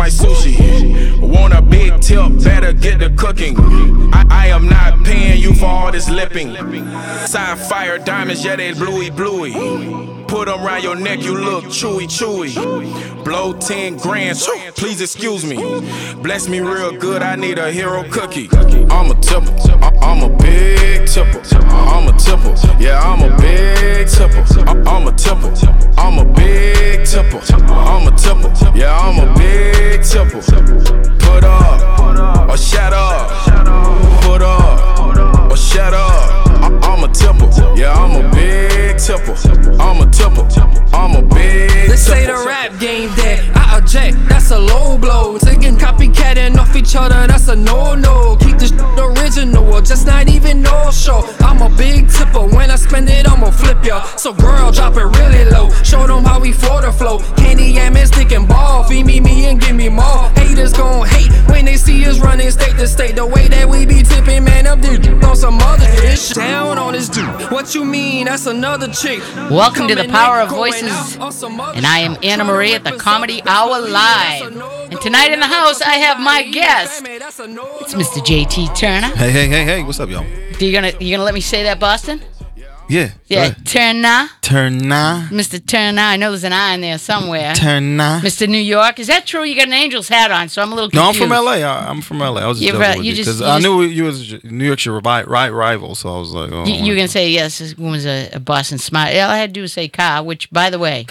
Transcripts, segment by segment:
like sushi. Want a big tip, better get the cooking. I am not paying you for all this lipping. Sapphire diamonds, yeah, they bluey. Put them around your neck, you look chewy. Blow 10 grand, please excuse me. Bless me real good, I need a hero cookie. I'm a tipper, I'm a big tipper. I'm a tipper, yeah, I'm a big tipper. I'm a tipper, I'm a big tipper. I'm a tipper, yeah, I'm a big tipper. Put up, or shut up. Put up, or shut up. I'm a tipper, yeah, I'm a big tipper. I'm a tipper, I'm a big tipper. They say the rap game dead, I object, that's a low blow. Taking copycatting off each other, that's a no-no. Keep this original, or just not even no show. I'm a big tipper, when I spend it, I'ma flip ya. So girl, drop it really low, show them how we for the flow. Candy yam and stick and ball, feed me and give me more. Haters gon' hate when they see us running state to state. The way that we be tipping, man, up this on some other ish. Down on this dude, what you mean, that's another chick. Welcome to the Power of Voices, and I am Anna Marie at the Comedy Hour Live. And tonight in the house, I have my guest. It's Mr. JT Turner. Hey, what's up, y'all? You gonna let me say that, Boston? Yeah. Turner. Mr. Turner. I know there's an I in there somewhere. Turner. Mr. New York. Is that true? You got an Angel's hat on, so I'm a little confused. No, I'm from LA. I'm from LA. I was just joking with you because I knew you was New York's your rival, so I was like, oh. You're going to say, yes, this woman's a Boston smart. All I had to do was say car, which, by the way.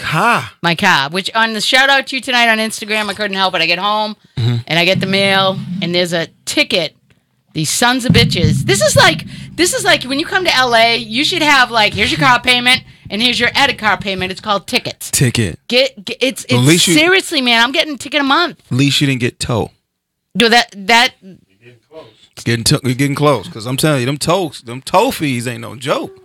My car, which on the shout out to you tonight on Instagram, I couldn't help it. I get home, and I get the mail, and there's a ticket. These sons of bitches. This is like when you come to LA, you should have like, here's your car payment and here's your added car payment. It's called tickets. It's seriously, man. I'm getting a ticket a month. At least you didn't get tow. Do that. You're getting close. You're getting close because I'm telling you, them tow fees ain't no joke.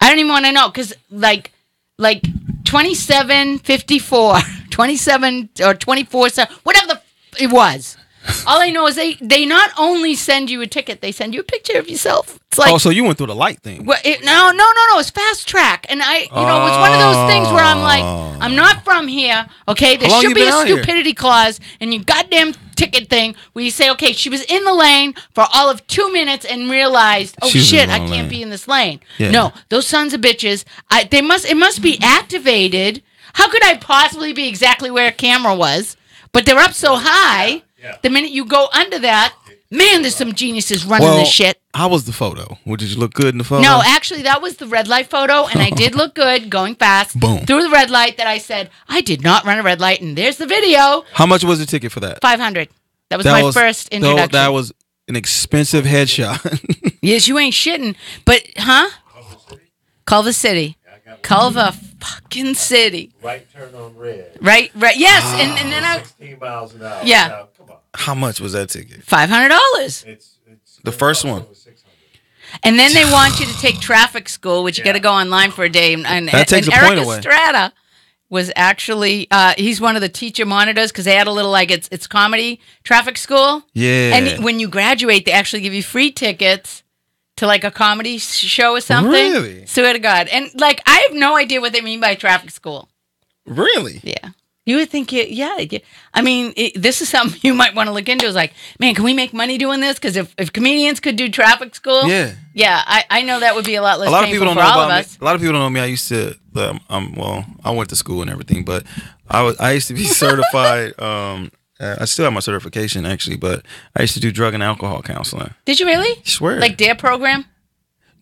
I don't even want to know because like 27.54, 27 or 24, whatever it was. All I know is they not only send you a ticket, they send you a picture of yourself. It's like, so you went through the light thing. Well, no, it's fast track. And it's one of those things where I'm like, I'm not from here, okay? There should be a stupidity clause in your goddamn ticket thing where you say, okay, she was in the lane for all of 2 minutes and realized, oh shit, I can't be in this lane. Yeah. No, those sons of bitches, it must be activated. How could I possibly be exactly where a camera was? But they're up so high. Yeah. The minute you go under that, man, there's some geniuses running this shit. How was the photo? Did you look good in the photo? No, actually, that was the red light photo, and I did look good going fast. Boom. Through the red light that I said, I did not run a red light, and there's the video. How much was the ticket for that? $500. That was my first introduction. That was an expensive headshot. Yes, you ain't shitting. But, Culver City. Culver fucking City. Right turn on red. Right. Yes, and then 16 miles an hour. Yeah. Now, come on. How much was that ticket? $500. It's the first one. And then they want you to take traffic school, which you got to go online for a day. And that takes a point away. Eric Estrada was actually he's one of the teacher monitors because they had a little like it's comedy traffic school. Yeah. And when you graduate, they actually give you free tickets to like a comedy show or something. Really? Swear to God. And like I have no idea what they mean by traffic school. Really? Yeah. You would think, I mean, this is something you might want to look into. It's like, man, can we make money doing this? Because if comedians could do traffic school, I know that would be a lot less painful for all of us. A lot of people don't know me. I used to, I went to school and everything, but I used to be certified. I still have my certification actually, but I used to do drug and alcohol counseling. Did you really? I swear. Like DARE program?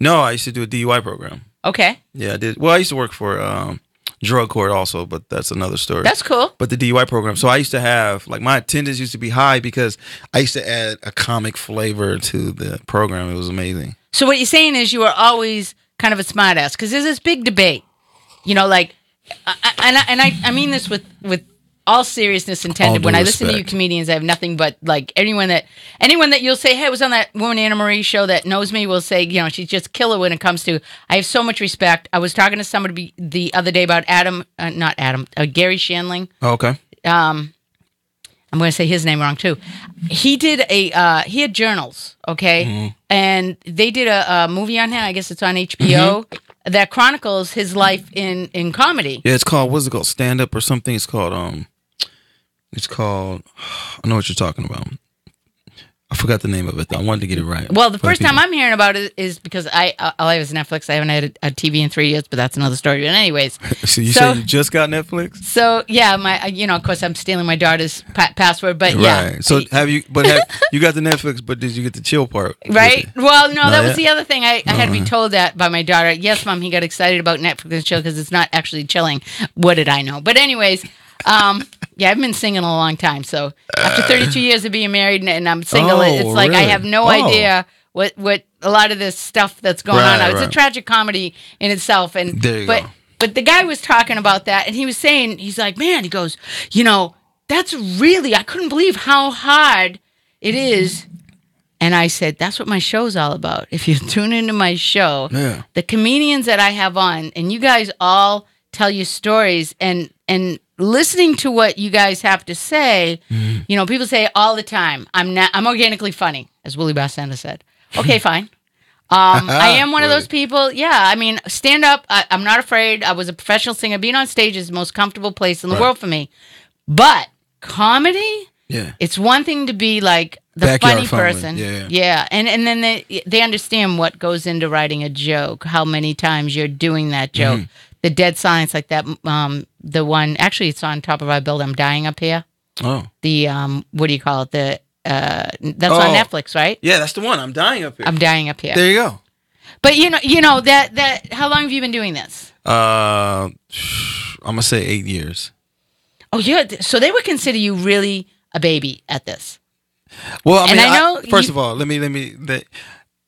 No, I used to do a DUI program. Okay. Yeah, I did. Well, I used to work for drug court also, but that's another story. That's cool. But the DUI program. So I used to have, like, my attendance used to be high because I used to add a comic flavor to the program. It was amazing. So what you're saying is you were always kind of a smartass because there's this big debate, like, I mean this with all seriousness intended. When I listen to you comedians, I have nothing but like anyone that you'll say, hey, I was on that woman Anna Marie show that knows me will say, she's just killer when it comes to. I have so much respect. I was talking to somebody the other day about Gary Shandling. Oh, okay. I'm going to say his name wrong too. He did he had journals, okay, and they did a movie on him. I guess it's on HBO. That chronicles his life in comedy. Yeah, it's called, what's it called? Stand Up or something. It's called I know what you're talking about. I forgot the name of it, though. I wanted to get it right. Well, the first time I'm hearing about it is because all I have is Netflix. I haven't had a TV in 3 years, but that's another story. But anyways. So you say you just got Netflix? So, yeah, of course, I'm stealing my daughter's password, but yeah. Right. So you got the Netflix, but did you get the chill part? Right? Well, no, that was the other thing. I had to be told that by my daughter. Yes, Mom, he got excited about Netflix and chill because it's not actually chilling. What did I know? But anyways, yeah, I've been singing a long time. So after 32 years of being married and I'm single, it's like really? I have no idea what a lot of this stuff that's going on now. It's a tragic comedy in itself. And there you go. But the guy was talking about that, and he was saying, he's like, man, he goes, that's really, I couldn't believe how hard it is. And I said, that's what my show's all about. If you tune into my show, the comedians that I have on, and you guys all tell your stories, and listening to what you guys have to say, people say all the time, I'm organically funny, as Willie Bassender said. Okay, fine. I am one of those people. Yeah, I mean, stand up. I'm not afraid. I was a professional singer. Being on stage is the most comfortable place in the world for me. But comedy, it's one thing to be like the backyard funny person. Yeah. And then they understand what goes into writing a joke, how many times you're doing that joke. The dead silence like that. The one, actually, it's on top of our building. I'm Dying Up Here. Oh. The, what do you call it? That's on Netflix, right? Yeah, that's the one. I'm Dying Up Here. I'm Dying Up Here. There you go. But you know that how long have you been doing this? I'm gonna say 8 years. Oh, yeah. So they would consider you really a baby at this. Well, I mean, first of all, let me.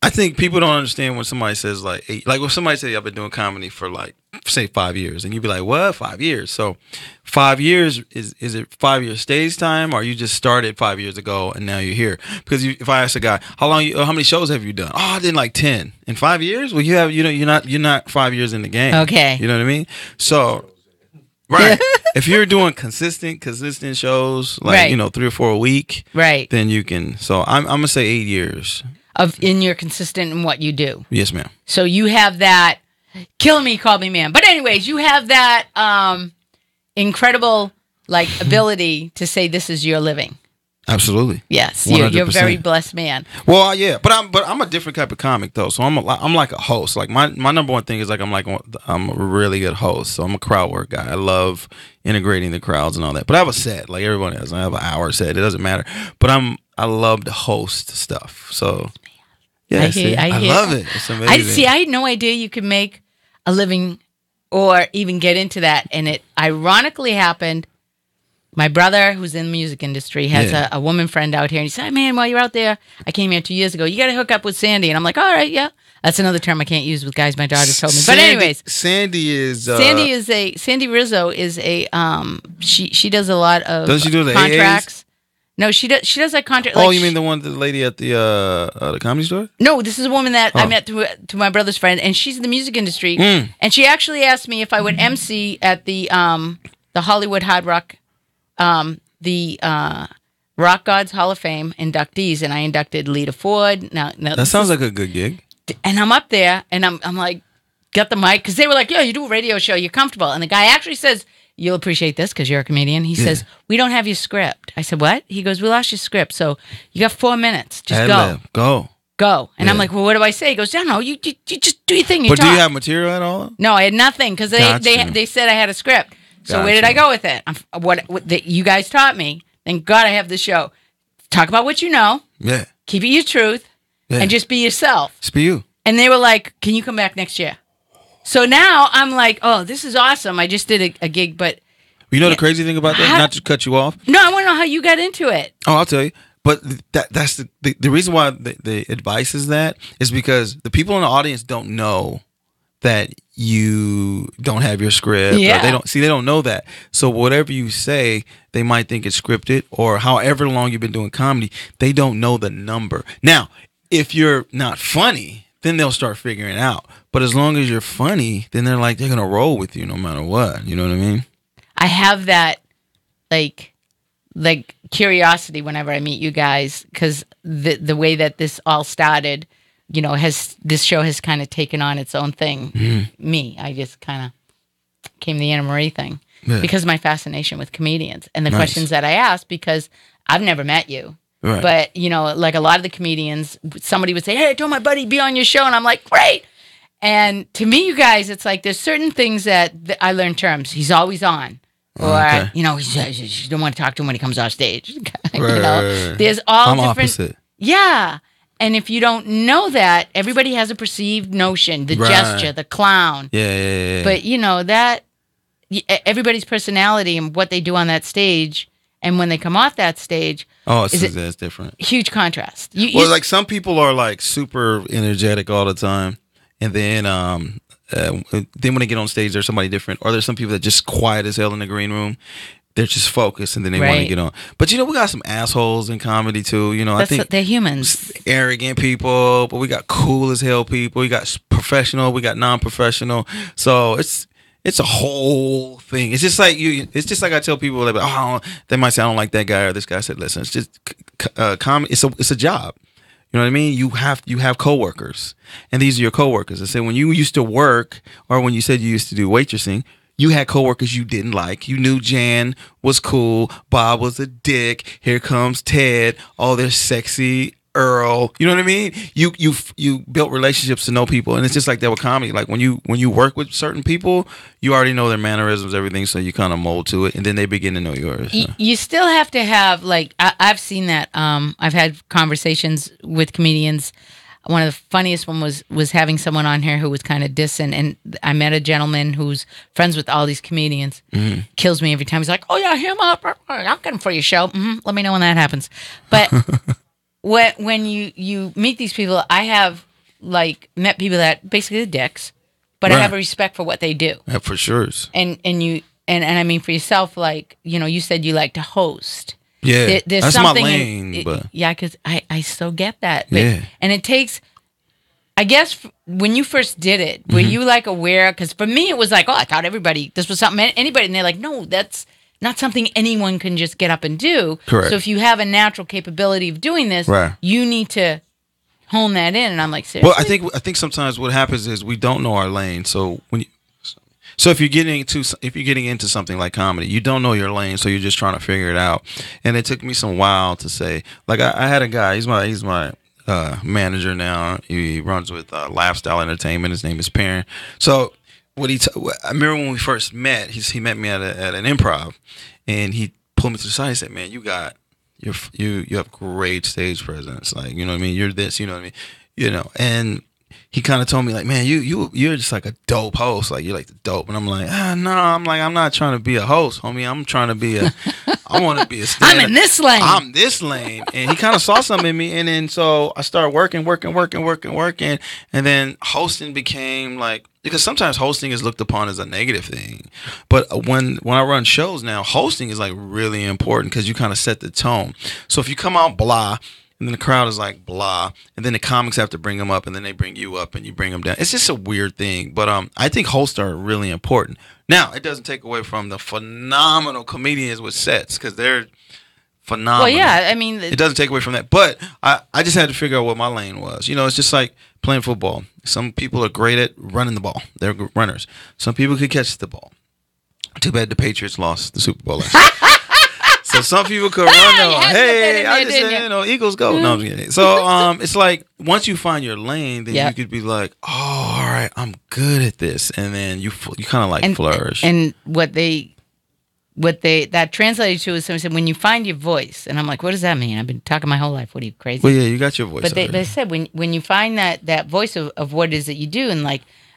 I think people don't understand when somebody says like when somebody says I've been doing comedy for like say 5 years, and you'd be like, what, 5 years? So 5 years is it 5 years stage time, or you just started 5 years ago and now you're here? Because if I ask a guy how many shows have you done? Oh, I did like 10 in 5 years. Well, you're not 5 years in the game. Okay, you know what I mean? So. Right. If you're doing consistent shows, like 3 or 4 a week, right? Then you can. So I'm gonna say 8 years. And you're consistent in what you do. Yes, ma'am. So you have that. Kill me, call me man. But anyways, you have that incredible ability to say this is your living. Absolutely. Yes, you're a very blessed man. Well, yeah, but I'm a different type of comic though. So I'm like a host. Like my number one thing is I'm a really good host. So I'm a crowd work guy. I love integrating the crowds and all that. But I have a set like everyone has. I have an hour set. It doesn't matter. But I love to host stuff. So yeah, I love it. It's amazing. I had no idea you could make a living or even get into that, and it ironically happened. My brother, who's in the music industry, has a woman friend out here, and he said, "Hey, man, while you're out there, I came here 2 years ago. You got to hook up with Sandy." And I'm like, "All right, yeah." That's another term I can't use with guys my daughter told me. But anyways, Sandy Rizzo is a she does a lot of does she do the contracts. AAs? No, she does like contract. Oh, you mean the lady at the comedy store? No, this is a woman that I met through my brother's friend, and she's in the music industry. And she actually asked me if I would MC at the Hollywood Hard Rock. The Rock Gods Hall of Fame inductees, and I inducted Lita Ford. Now that sounds like a good gig. And I'm up there, and I'm like, got the mic, because they were like, "Yeah, you do a radio show, you're comfortable." And the guy actually says, "You'll appreciate this because you're a comedian." He says, "We don't have your script." I said, "What?" He goes, "We lost your script, so you got 4 minutes. Just go." And I'm like, "Well, what do I say?" He goes, "No, you just do your thing." But do you have material at all? No, I had nothing because they said I had a script. So where did I go with it? What you guys taught me. Thank God I have the show. Talk about what you know. Yeah. Keep it your truth. Yeah. And just be yourself. Just be you. And they were like, "Can you come back next year?" So now I'm like, "Oh, this is awesome. I just did a gig, but..." You know the crazy thing about that? Not to cut you off. No, I want to know how you got into it. Oh, I'll tell you. But that's the reason why the advice is that is because the people in the audience don't know that you don't have your script. Yeah. They don't know that. So whatever you say, they might think it's scripted, or however long you've been doing comedy, they don't know the number. Now, if you're not funny, then they'll start figuring it out. But as long as you're funny, then they're going to roll with you no matter what. You know what I mean? I have that like curiosity whenever I meet you guys, because the way that this all started, this show has kind of taken on its own thing. Me, I just kind of came the Anna Marie thing because of my fascination with comedians and the questions that I ask, because I've never met you. Right. But, you know, like a lot of the comedians, somebody would say, hey, I told my buddy to be on your show. And I'm like, great. And to me, you guys, it's like there's certain things that I learned terms. He's always on. Or, you know, you don't want to talk to him when he comes off stage. You know, there's all I'm different. Opposite. Yeah. And if you don't know that, everybody has a perceived notion, the gesture, the clown. Yeah. But, you know, that everybody's personality and what they do on that stage and when they come off that stage. Oh, it's different. Huge contrast. Like some people are like super energetic all the time. And then when they get on stage, there's somebody different. Or there's some people that just quiet as hell in the green room. They're just focused, and then they want to get on. But you know, we got some assholes in comedy too. You know, I think they're humans, arrogant people. But we got cool as hell people. We got professional. We got non-professional. So it's a whole thing. It's just like It's just like I tell people, like, oh, they might say I don't like that guy or this guy. I said, listen, it's just comedy. It's a job. You know what I mean? You have coworkers, and these are your coworkers. I said when you used to work, or when you said you used to do waitressing, you had coworkers you didn't like. You knew Jan was cool, Bob was a dick. Here comes Ted. Oh, they're sexy. Earl, you know what I mean? You built relationships to know people, and it's just like that with comedy. Like when you work with certain people, you already know their mannerisms, everything, so you kind of mold to it, and then they begin to know yours. So. You still have to have I've seen that. I've had conversations with comedians. One of the funniest one was having someone on here who was kind of dissing, and I met a gentleman who's friends with all these comedians. Mm-hmm. Kills me every time. He's like, "Oh yeah, him up. I'll get him for your show. Mm-hmm. Let me know when that happens." But when you meet these people, I have met people that basically are dicks, but I have a respect for what they do. Yeah, for sure. And I mean for yourself, like, you know, you said you like to host. Yeah, there's that's something my lane. But yeah, because I still get that. But, and it takes, I guess, when you first did it, were you like aware? Because for me, it was like, oh, I thought this was something anybody, and they're like, no, that's not something anyone can just get up and do. Correct. So if you have a natural capability of doing this, you need to hone that in. And I'm like, seriously? Well, I think sometimes what happens is we don't know our lane. So if you're getting into something like comedy, you don't know your lane, so you're just trying to figure it out. And it took me some while to say, like, I had a guy. He's my manager now. He runs with Lifestyle Entertainment. His name is Perrin. So I remember when we first met. He met me at an improv, and he pulled me to the side. He said, "Man, you have great stage presence. Like, you know what I mean. You're this. You know what I mean. You know." And he kind of told me, like, "Man, you're just like a dope host. Like, you're like the dope." And I'm like, no. I'm like, I'm not trying to be a host, homie. I'm trying to be I want to be a stand-up. I'm in this lane. I'm this lane. And he kind of saw something in me. And then so I started working. And then hosting became like, because sometimes hosting is looked upon as a negative thing. But when I run shows now, hosting is like really important because you kind of set the tone. So if you come out blah, and then the crowd is like blah, and then the comics have to bring them up, and then they bring you up, and you bring them down. It's just a weird thing. But I think hosts are really important. Now, it doesn't take away from the phenomenal comedians with sets, because they're phenomenal. Well, yeah, I mean, it doesn't take away from that. But I just had to figure out what my lane was. You know, it's just like playing football. Some people are great at running the ball. They're runners. Some people could catch the ball. Too bad the Patriots lost the Super Bowl last year. So some people could run the hey, I just said, you know, Eagles go. No, I'm just kidding. So it's like once you find your lane, then you could be like, oh, all right, I'm good at this, and then you kind of like flourish. And what that translated to is someone said, when you find your voice, and I'm like, what does that mean? I've been talking my whole life. What are you, crazy? Well, yeah, you got your voice. But they said when you find that voice of what it is that you do, and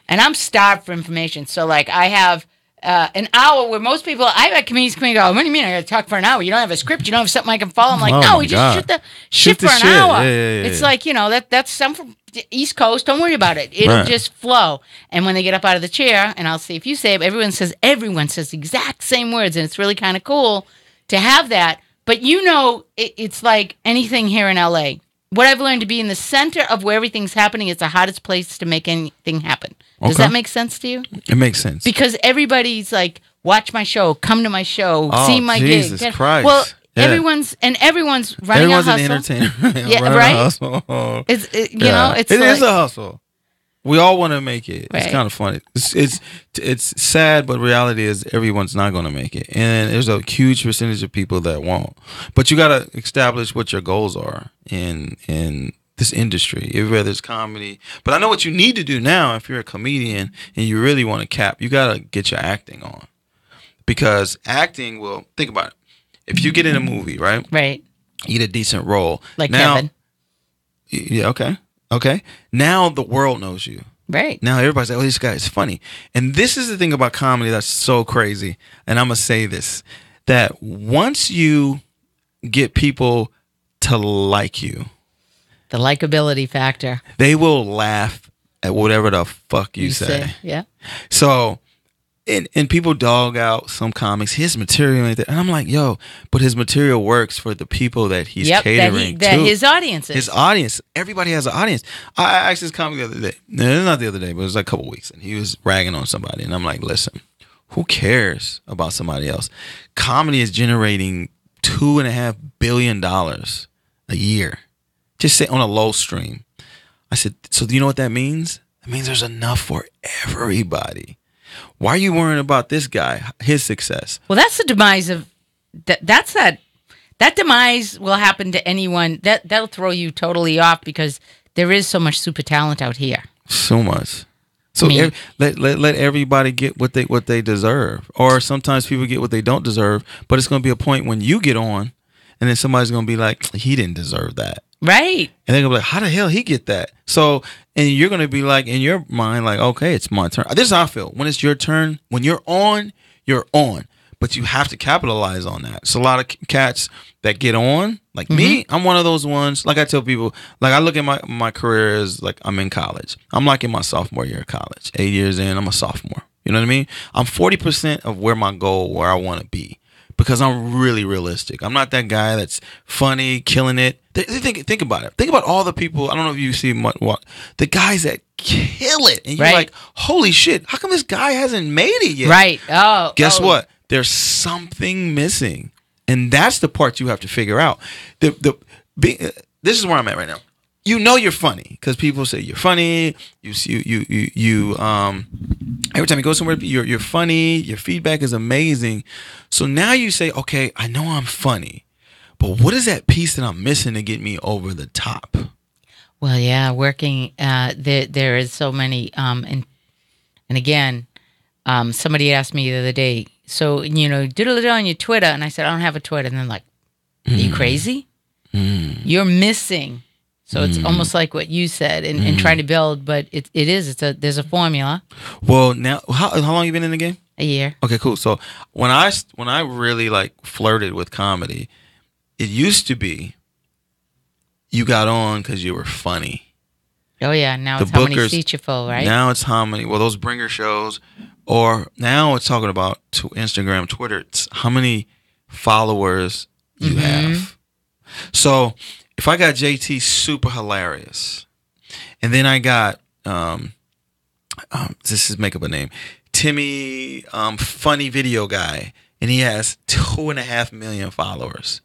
I'm starved for information. So like I have an hour where most people, I've had comedians come and go, what do you mean I got to talk for an hour? You don't have a script? You don't have something I can follow? I'm like, no, we just shoot for an hour. Yeah. It's like, you know, that's some from the East Coast. Don't worry about it. It'll just flow. And when they get up out of the chair, and I'll see if you say it, everyone says the exact same words, and it's really kind of cool to have that. But you know, it's like anything here in LA. What I've learned to be in the center of where everything's happening is the hottest place to make anything happen. Does that make sense to you? It makes sense. Because everybody's like, watch my show, come to my show, see my gig. Jesus Christ. Well, everyone's running a hustle. Everyone's an entertainer. Yeah, right? It's you know, it's it is a hustle. We all want to make it. Right. It's kind of funny. It's sad, but reality is everyone's not going to make it, and there's a huge percentage of people that won't. But you got to establish what your goals are in this industry, whether it's comedy. But I know what you need to do now. If you're a comedian and you really want to cap, you got to get your acting on, because acting will, think about it. If you get in a movie, right? Right. You get a decent role. Like now, Kevin. Yeah. Okay. Now the world knows you. Right. Now everybody's like, oh, this guy is funny. And this is the thing about comedy that's so crazy. And I'm going to say this, that once you get people to like you, the likability factor, they will laugh at whatever the fuck you say. Yeah. So, and people dog out some comics, his material, and I'm like, yo, but his material works for the people that he's catering to. His audiences. His audience. Everybody has an audience. I asked this comic the other day. No, not the other day, but it was like a couple weeks, and he was ragging on somebody, and I'm like, listen, who cares about somebody else? Comedy is generating $2.5 billion a year, just say on a low stream. I said, so do you know what that means? It means there's enough for everybody. Why are you worrying about this guy, his success? Well, that's the demise of that. That demise will happen to anyone. That'll throw you totally off, because there is so much super talent out here. So much. So let everybody get what they deserve. Or sometimes people get what they don't deserve. But it's going to be a point when you get on, and then somebody's going to be like, he didn't deserve that. Right. And they're going to be like, how the hell he get that? So, and you're going to be like, in your mind, like, okay, it's my turn. This is how I feel. When it's your turn, when you're on, you're on. But you have to capitalize on that. So a lot of cats that get on, like me, I'm one of those ones. Like I tell people, like I look at my career as like I'm in college. I'm like in my sophomore year of college. 8 years in, I'm a sophomore. You know what I mean? I'm 40% of where I want to be. Because I'm really realistic. I'm not that guy that's funny, killing it. Think about it. Think about all the people. I don't know if you see what the guys that kill it, and you're like, holy shit! How come this guy hasn't made it yet? Right. Oh. Guess what? There's something missing, and that's the part you have to figure out. This is where I'm at right now. You know you're funny because people say you're funny. You every time you go somewhere, you're funny. Your feedback is amazing. So now you say, okay, I know I'm funny, but what is that piece that I'm missing to get me over the top? Well, yeah, working there is so many. And again, somebody asked me the other day, so doodle it on your Twitter, and I said I don't have a Twitter, and they're like, are you crazy? You're missing. So it's almost like what you said, and trying to build, but there's a formula. Well, now how long you been in the game? A year. Okay, cool. So when I really like flirted with comedy, it used to be you got on because you were funny. Oh yeah, now it's how many seats you fill, right? Now it's how many. Well, those bringer shows, or now it's talking about Instagram, Twitter. It's how many followers you have. So if I got JT super hilarious, and then I got this is make up a name, Timmy funny video guy, and he has 2.5 million followers.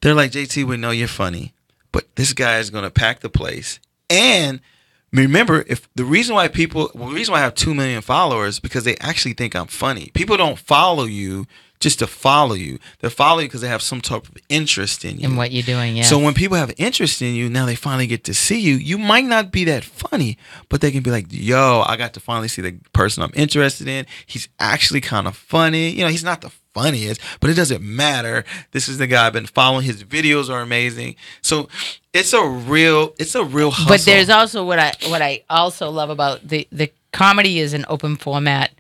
They're like, JT, we know you're funny, but this guy is gonna pack the place. And remember, the reason why I have 2 million followers, because they actually think I'm funny. People don't follow you just to follow you. They follow you because they have some type of interest in you. In what you're doing, yeah. So when people have interest in you, now they finally get to see you. You might not be that funny, but they can be like, yo, I got to finally see the person I'm interested in. He's actually kind of funny. He's not the funniest, but it doesn't matter. This is the guy I've been following. His videos are amazing. So it's a real hustle. But there's also what I also love about the comedy is an open format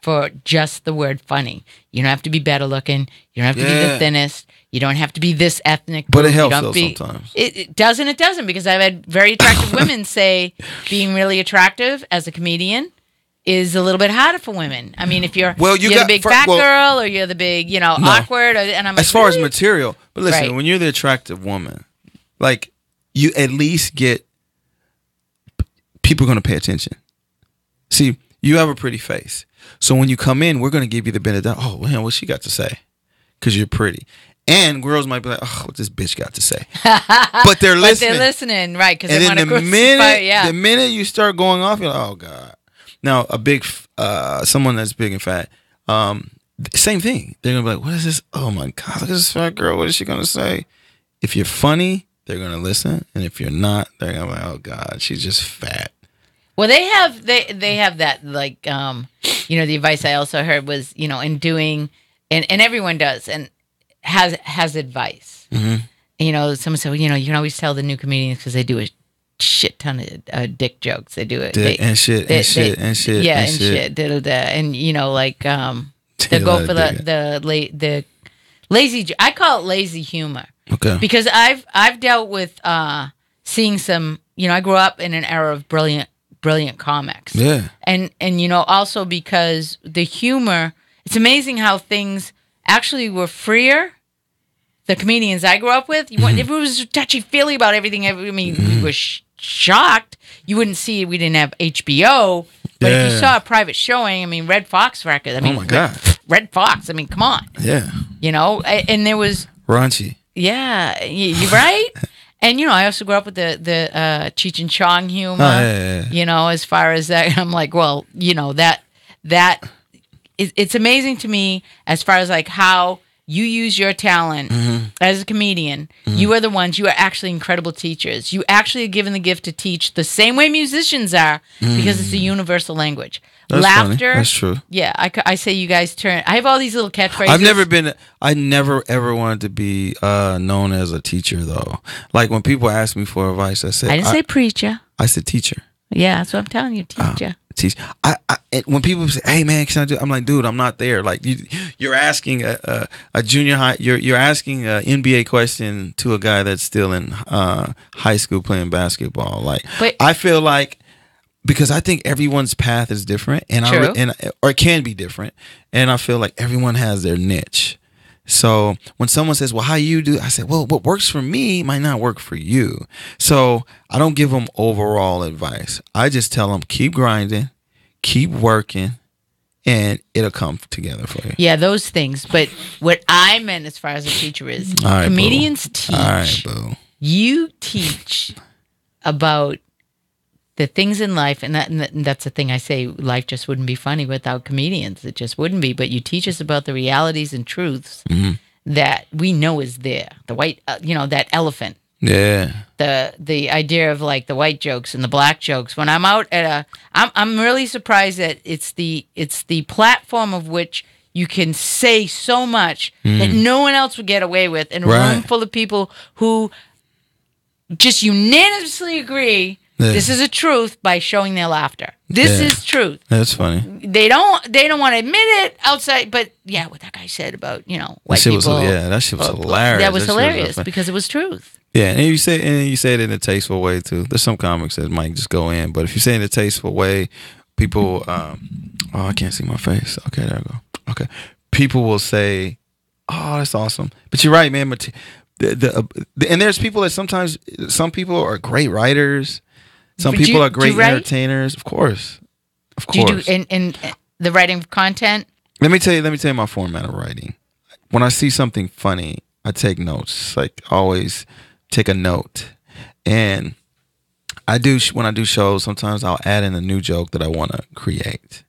for just the word funny. You don't have to be better looking. You don't have to be the thinnest. You don't have to be this ethnic. But it helps though sometimes. It doesn't, because I've had very attractive women say being really attractive as a comedian is a little bit harder for women. I mean, if you're the big fat girl, or you're the big, awkward, and I'm like, as far as material. But listen, when you're the attractive woman, like, you at least get people are going to pay attention. See, you have a pretty face. So when you come in, we're going to give you the benefit. Oh, man, what's she got to say? Because you're pretty. And girls might be like, "Oh, what this bitch got to say?" But they're listening. They're listening, right? Because and they then want to the minute you start going off, you're like, "Oh God!" Now, a big someone that's big and fat, same thing. They're gonna be like, "What is this? Oh my God! Look at this fat girl. What is she gonna say?" If you're funny, they're gonna listen, and if you're not, they're gonna be like, "Oh God, she's just fat." Well, they have that, like, the advice I also heard was, in doing, and everyone does, and has advice. Mm-hmm. Someone said, well, you can always tell the new comedians because they do a shit ton of dick jokes. They do it. And shit. Yeah, and shit. And, they go for the lazy, I call it lazy humor. Okay. Because I've dealt with seeing some, I grew up in an era of brilliant comics. Yeah. And also because the humor, it's amazing how things actually were freer. The comedians I grew up with, everyone was touchy-feely about everything. We were shocked. You wouldn't see it. We didn't have HBO. But if you saw a private showing, Red Fox record. Oh, my God. Red Fox. Come on. Yeah. And there was... Raunchy. Yeah. You're right. And, I also grew up with the Cheech and Chong humor. Oh, yeah. As far as that, I'm like, well, that it's amazing to me as far as like how you use your talent as a comedian. You are the ones, you are actually incredible teachers. You actually are given the gift to teach the same way musicians are because it's a universal language. That's Laughter. Funny. That's true. Yeah, I say you guys turn. I have all these little catchphrases. I never ever wanted to be known as a teacher though. Like when people ask me for advice, I said I didn't say preacher. I said teacher. Yeah, that's what I'm telling you, teacher. Teach. When people say, "Hey man, can I do?" I'm like, "Dude, I'm not there." Like you're asking a junior high, you're asking an NBA question to a guy that's still in high school playing basketball. Like, I feel like because I think everyone's path is different, or it can be different, and I feel like everyone has their niche. So when someone says, "Well, how you do?" I say, "Well, what works for me might not work for you." So I don't give them overall advice. I just tell them keep grinding, keep working, and it'll come together for you. Yeah, those things. But what I meant as far as a teacher is comedians teach. All right, boo. You teach about the things in life, and that's the thing I say, life just wouldn't be funny without comedians. It just wouldn't be. But you teach us about the realities and truths that we know is there. The white, that elephant. Yeah. The idea of like the white jokes and the black jokes. When I'm out at I'm really surprised that it's the platform of which you can say so much that no one else would get away with in a room full of people who just unanimously agree. Yeah. This is a truth by showing their laughter. This is truth. That's funny. They don't want to admit it outside, but what that guy said about white people. That shit was hilarious. That was hilarious because it was truth. Yeah, and you say it in a tasteful way too. There's some comics that might just go in, but if you say it in a tasteful way, people. I can't see my face. Okay, there I go. Okay, people will say, "Oh, that's awesome." But you're right, man. And there's people that sometimes some people are great writers. Some people are great entertainers, of course. Do you do in the writing of content? Let me tell you my format of writing. When I see something funny, I take notes. Like always, take a note. And when I do shows, sometimes I'll add in a new joke that I want to create.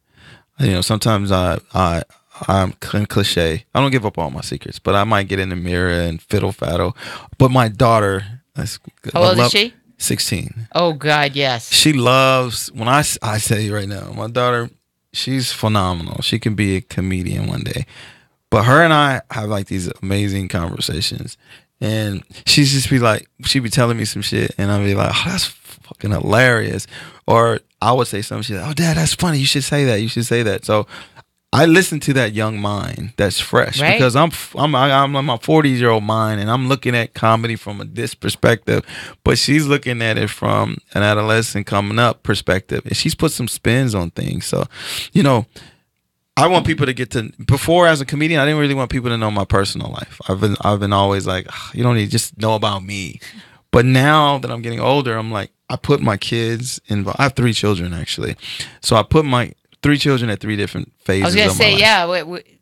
Sometimes I'm cliche. I don't give up all my secrets, but I might get in the mirror and fiddle-faddle. But my daughter, how old is she? 16. Oh God, yes. She loves when I say right now, my daughter, she's phenomenal. She can be a comedian one day. But her and I have like these amazing conversations. And she'd be telling me some shit and I'd be like, "Oh, that's fucking hilarious." Or I would say something, she's like, "Oh Dad, that's funny. You should say that. You should say that." So I listen to that young mind that's fresh because I'm my 40-year-old mind and I'm looking at comedy from this perspective, but she's looking at it from an adolescent coming up perspective, and she's put some spins on things. So, I want people to get to. Before, as a comedian, I didn't really want people to know my personal life. I've been always like, you don't need to just know about me. But now that I'm getting older, I'm like, I put my kids involved. I have 3 children actually, so I put my 3 children at 3 different phases. I was gonna say,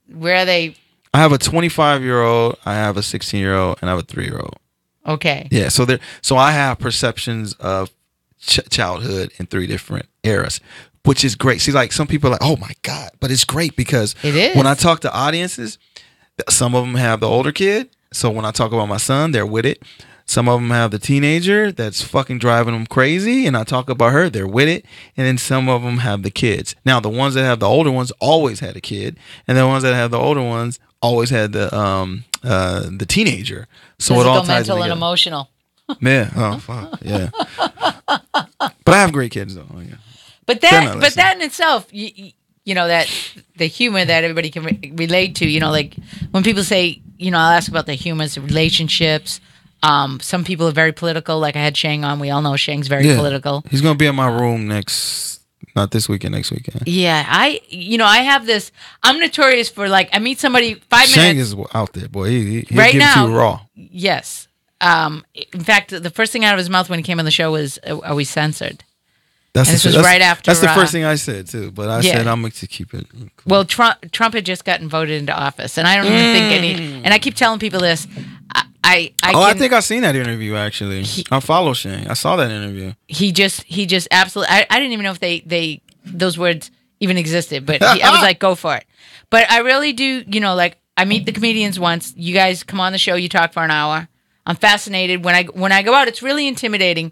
where are they? I have a 25-year-old, I have a 16-year-old, and I have a 3-year-old. Okay. Yeah, so I have perceptions of childhood in 3 different eras, which is great. See, like some people are like, oh my God, but it's great because it is. When I talk to audiences, some of them have the older kid. So when I talk about my son, they're with it. Some of them have the teenager that's fucking driving them crazy, and I talk about her, they're with it. And then some of them have the kids. Now, the ones that have the older ones always had a kid, and the ones that have the older ones always had the teenager. So physical, it all ties mental, together. and emotional. Yeah. Oh fuck. Yeah. But I have great kids though. Oh, yeah. But that in itself, you know, that the humor that everybody can relate to. You know, like when people say, you know, I'll ask about the humors of relationships. Some people are very political. Like I had Shang on. We all know Shang's very political. He's gonna be in my room not this weekend, next weekend. Yeah, I have this. I'm notorious for like I meet somebody 5 minutes. Shang is out there, boy. He right gives now, you raw. Yes. In fact, the first thing out of his mouth when he came on the show was, "Are we censored?" This was right after. That's the first thing I said too. But I said I'm going to keep it. Cool. Well, Trump had just gotten voted into office, and I don't even think any. And I keep telling people this. I think I've seen that interview actually. I follow Shang. I saw that interview. He just absolutely. I didn't even know if they those words even existed, but I was like, go for it. But I really do. You know, like I meet the comedians once. You guys come on the show. You talk for an hour. I'm fascinated when I go out. It's really intimidating.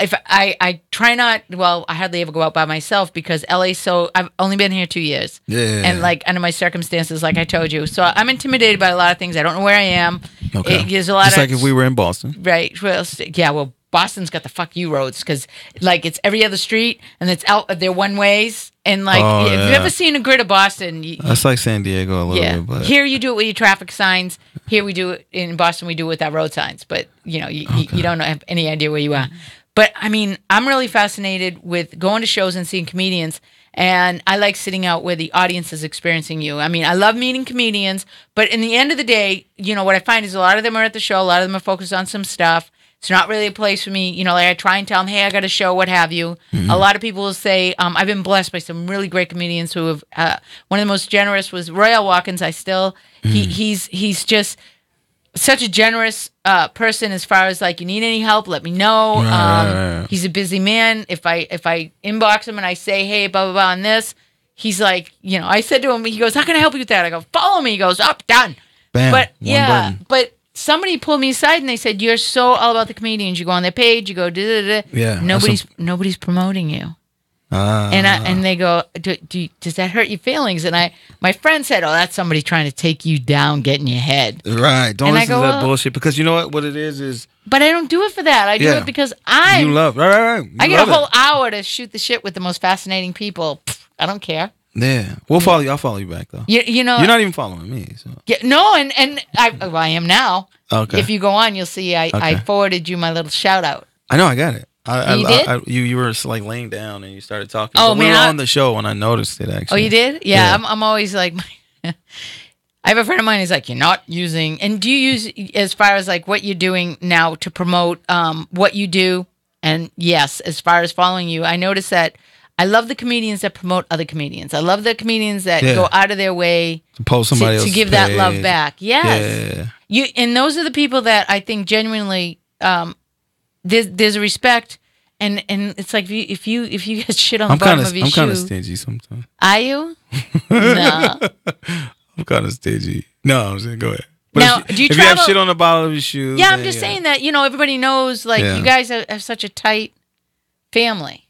If I try not, well, I hardly ever go out by myself because LA's so. I've only been here 2 years. Yeah. And like under my circumstances, like I told you, so I'm intimidated by a lot of things. I don't know where I am. Okay. There's a lot just of like if we were in Boston, right? Well, yeah. Well, Boston's got the fuck you roads because like it's every other street and it's out. They're one ways and like if you've ever seen a grid of Boston, that's like San Diego a little bit. But here you do it with your traffic signs. Here we do it in Boston. We do it with our road signs. But you know, you don't have any idea where you are. But I mean, I'm really fascinated with going to shows and seeing comedians. And I like sitting out where the audience is experiencing you. I mean, I love meeting comedians. But in the end of the day, you know, what I find is a lot of them are at the show. A lot of them are focused on some stuff. It's not really a place for me. You know, like I try and tell them, hey, I got a show, what have you. Mm-hmm. A lot of people will say, I've been blessed by some really great comedians who have, one of the most generous was Royal Watkins. He's just such a generous person as far as like, you need any help, let me know. Right. He's a busy man. If I inbox him and I say, hey, blah, blah, blah, on this, he's like, you know, I said to him, he goes, how can I help you with that? I go, follow me. He goes, up, done. Bam, but yeah, button. But somebody pulled me aside and they said, you're so all about the comedians. You go on their page, you go, da-da-da. Yeah. Nobody's promoting you. And they go, does that hurt your feelings? And my friend said, oh, that's somebody trying to take you down, get in your head. Right. Don't listen to that bullshit because you know what it is. But I don't do it for that. I do it because you love. Right. I get a whole hour to shoot the shit with the most fascinating people. I don't care. Yeah, we'll follow you. I'll follow you back though. You know, you're not even following me. So. Yeah, no, and I am now. Okay. If you go on, you'll see I forwarded you my little shout out. I know, I got it. You did? You were like laying down and you started talking. Oh, man, we were on the show when I noticed it actually. Oh, you did? Yeah. I'm always like, I have a friend of mine who's like, you're not using, and do you use as far as like what you're doing now to promote what you do? And yes, as far as following you, I noticed that I love the comedians that promote other comedians. I love the comedians that go out of their way to post somebody to give that love back. Yes. Yeah. And those are the people that I think genuinely there's a respect, and it's like if you get shit on the bottom of your shoe. I'm kind of stingy sometimes. Are you? No. I'm kind of stingy. No, I'm saying go ahead. But now, if do you if travel? You have shit on the bottom of your shoe. Yeah, I'm just saying that everybody knows. Like you guys have such a tight family.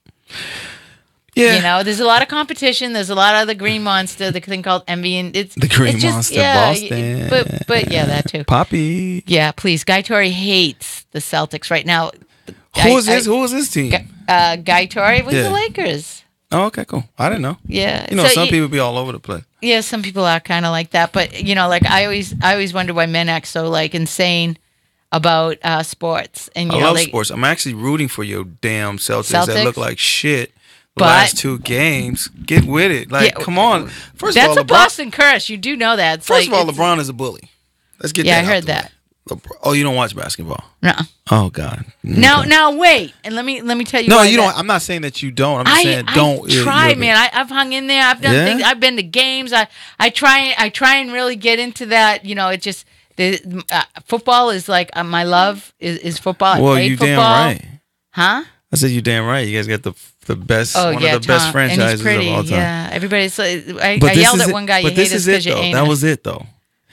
Yeah. You know, there's a lot of competition. There's a lot of the Green Monster, the thing called Envy, and it's the Green it's just, Monster, Boston. But yeah, that too. Poppy. Yeah, please. Guy Torrey hates the Celtics right now. Who was his team? Guy Torrey was the Lakers. Oh, okay, cool. I didn't know. Yeah, you know, some people be all over the place. Yeah, some people are kind of like that, but you know, like I always wonder why men act so like insane about sports. And I love sports. I'm actually rooting for your damn Celtics that look like shit. Last 2 games, get with it. Like, come on. First that's of all, a Boston curse. You do know that. First of all, LeBron is a bully. Let's get that. Yeah, I heard that. Oh, you don't watch basketball? No. Oh God. Now wait, and let me tell you. No, you don't. I'm not saying that you don't. I'm just saying don't. I try, man. I've hung in there. I've done things. I've been to games. I try and really get into that. You know, it just football is like my love is football. Well, you damn right. Huh? I said you damn right. You guys got the best, one of the best franchises of all time. Yeah, everybody's. I yelled at one guy. You hate us because you ain't. That was it, though.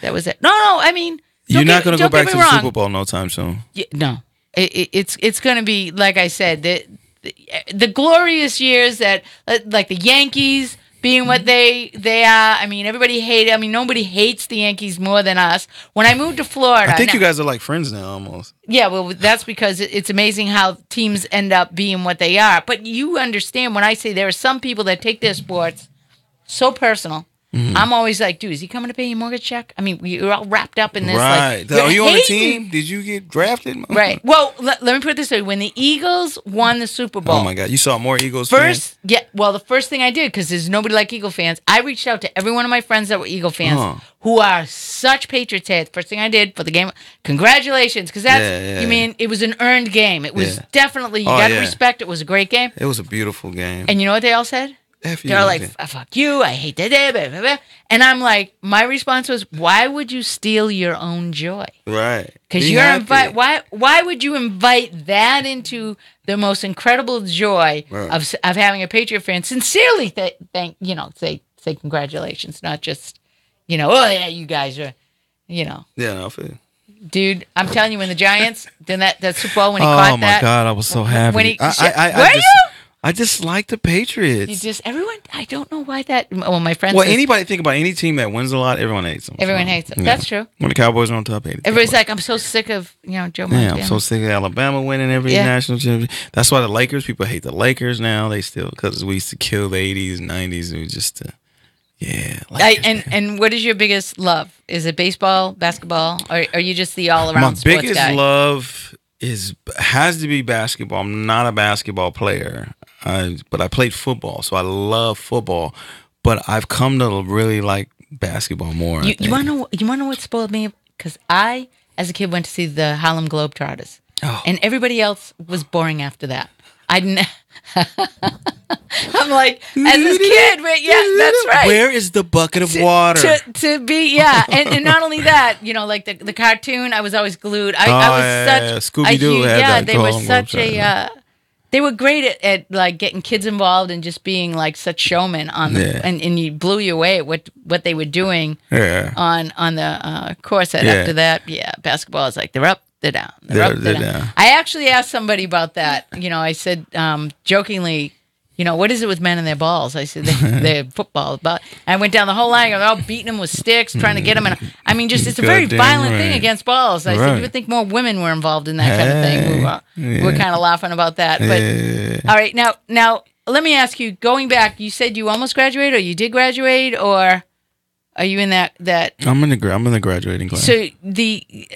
That was it. No. I mean, you're not going to go back to the Super Bowl no time soon. No, it's going to be like I said. The glorious years that like the Yankees being what they are. I mean, everybody hated. I mean, nobody hates the Yankees more than us. When I moved to Florida, I think you guys are like friends now, almost. Yeah, well, that's because it's amazing how teams end up being what they are. But you understand when I say there are some people that take their sports so personal. Mm-hmm. I'm always like, dude, is he coming to pay your mortgage check? I mean, you're all wrapped up in this. Right. Like, are you on the team? Did you get drafted? Right. Well, let me put it this way. When the Eagles won the Super Bowl. Oh, my God. You saw more Eagles fans? Yeah. Well, the first thing I did, because there's nobody like Eagle fans, I reached out to every one of my friends that were Eagle fans who are such Patriots heads. First thing I did for the game, congratulations. Because that's, you mean, it was an earned game. It was definitely, you got to respect it. It was a great game. It was a beautiful game. And you know what they all said? They're like, fuck you, I hate that. And I'm like, my response was, why would you steal your own joy? Right. Because why would you invite that into the most incredible joy of having a Patriot fan sincerely say congratulations, not just, oh yeah, you guys are, Yeah, no, I feel you. Dude, I'm telling you, when the Giants did that Super Bowl, when he caught that. Oh my God, I was so happy. When I just like the Patriots. Everyone, I don't know why that. Well, my friends. Well, anybody think about any team that wins a lot, everyone hates them. Everyone hates them. That's true. When the Cowboys are on top, everybody's like, I'm so sick of Joe Montana. Yeah, I'm so sick of Alabama winning every national championship. That's why the Lakers, people hate the Lakers now. They still, because we used to kill the 80s, 90s. It was just, and what is your biggest love? Is it baseball, basketball, or are you just the all around sports guy? My biggest love has to be basketball. I'm not a basketball player. But I played football, so I love football. But I've come to really like basketball more. You want to know what spoiled me? Because I, as a kid, went to see the Harlem Globetrotters, and everybody else was boring after that. I'm like, as this kid, that's right. Where is the bucket of water? To be, and not only that, like the cartoon, I was always glued. I was such Scooby-Doo. They were such a. They were great at like getting kids involved and just being like such showmen on the and you blew you away at what they were doing on the course. After that, basketball is like they're up, they're down, they're up, they're down. I actually asked somebody about that. I said jokingly, what is it with men and their balls? I said they're football. But I went down the whole line. They're all beating them with sticks, trying to get them. And I mean, it's a very violent thing against balls. I said you would think more women were involved in that kind of thing. We're kind of laughing about that. But all right, now let me ask you. Going back, you said you almost graduated, or you did graduate, or are you in that? I'm in the graduating class. So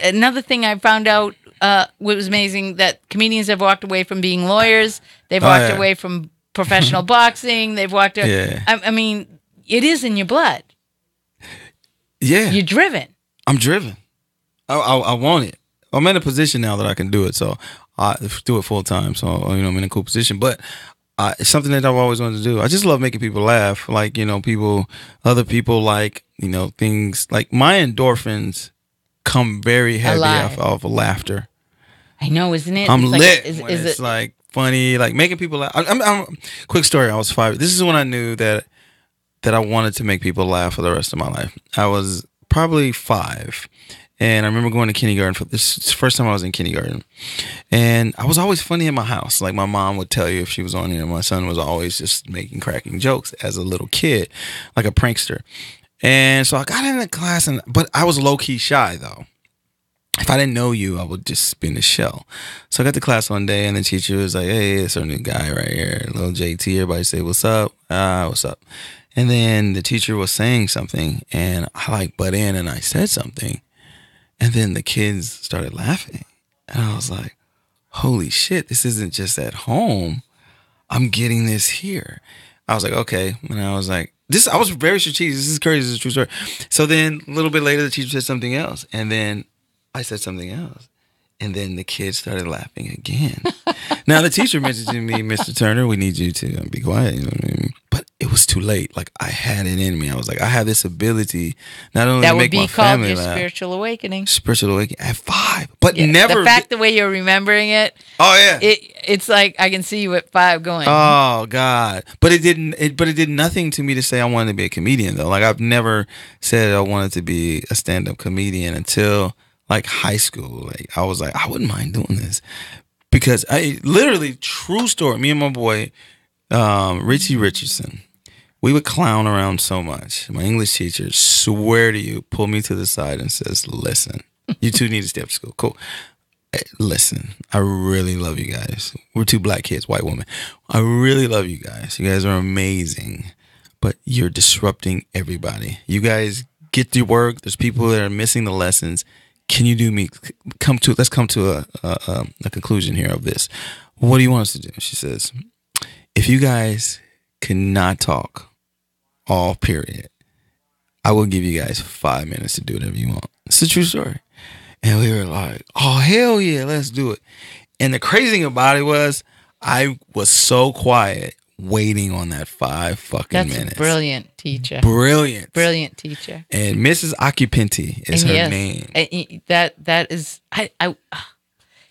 another thing I found out what was amazing, that comedians have walked away from being lawyers. They've walked away from professional boxing. They've walked. I mean, it is in your blood. Yeah, you're driven. I'm driven. I want it. I'm in a position now that I can do it, so I do it full time. So I'm in a cool position. But it's something that I've always wanted to do. I just love making people laugh. Like other people like things like my endorphins come very heavy off of laughter. I know, isn't it? I'm lit. It's like funny, like making people laugh. Quick story. I was 5. This is when I knew that I wanted to make people laugh for the rest of my life. I was probably 5, and I remember going to kindergarten for this first time I was in kindergarten, and I was always funny in my house. Like my mom would tell you if she was on here. My son was always just cracking jokes as a little kid, like a prankster. And so I got into class, but I was low key shy though. If I didn't know you, I would just spin a shell. So I got to class one day, and the teacher was like, hey, it's our new guy right here, little JT. Everybody say, what's up? What's up? And then the teacher was saying something, and I butt in, and I said something. And then the kids started laughing. And I was like, holy shit, this isn't just at home. I'm getting this here. I was like, okay. And I was like, I was very strategic. This is crazy. This is a true story. So then a little bit later, the teacher said something else. And then I said something else. And then the kids started laughing again. Now the teacher mentioned to me, Mr. Turner, we need you to be quiet. You know what I mean? But it was too late. Like I had it in me. I was like, I have this ability not only to make my family laugh. That would be called your spiritual awakening. Spiritual awakening at 5, but never. The fact the way you're remembering it. Oh yeah. It's like I can see you at 5 going. Oh God! But it didn't. But it did nothing to me to say I wanted to be a comedian though. Like I've never said I wanted to be a stand-up comedian until like high school. Like I was like, I wouldn't mind doing this because I literally, true story. Me and my boy Richie Richardson, we would clown around so much. My English teacher, swear to you, pulled me to the side and says, "Listen, you two need to stay up to school. Cool. Hey, listen, I really love you guys. We're 2 black kids, white woman. I really love you guys. You guys are amazing, but you're disrupting everybody. You guys get to work. There's people that are missing the lessons. Can you do me? Let's come to a conclusion here of this. What do you want us to do?" She says, "If you guys cannot talk all period, I will give you guys 5 minutes to do whatever you want." It's a true story. And we were like, "Oh, hell yeah, let's do it." And the crazy thing about it was I was so quiet waiting on that 5 fucking minutes. That's a brilliant teacher. Brilliant teacher. And Mrs. Occupenti is her name. That is,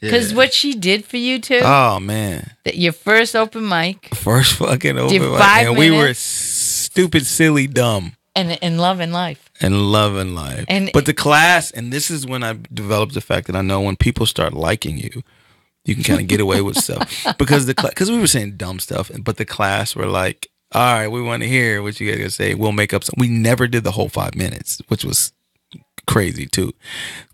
because what she did for you too. Oh, man. Your first open mic. First fucking open mic. 5 and minutes. We were stupid, silly, dumb. And love and life. And love and life. But the class, and this is when I developed the fact that I know when people start liking you, you can kind of get away with stuff. Because we were saying dumb stuff, but the class were like, "All right, we want to hear what you guys gonna say. We'll make up something." We never did the whole 5 minutes, which was crazy too.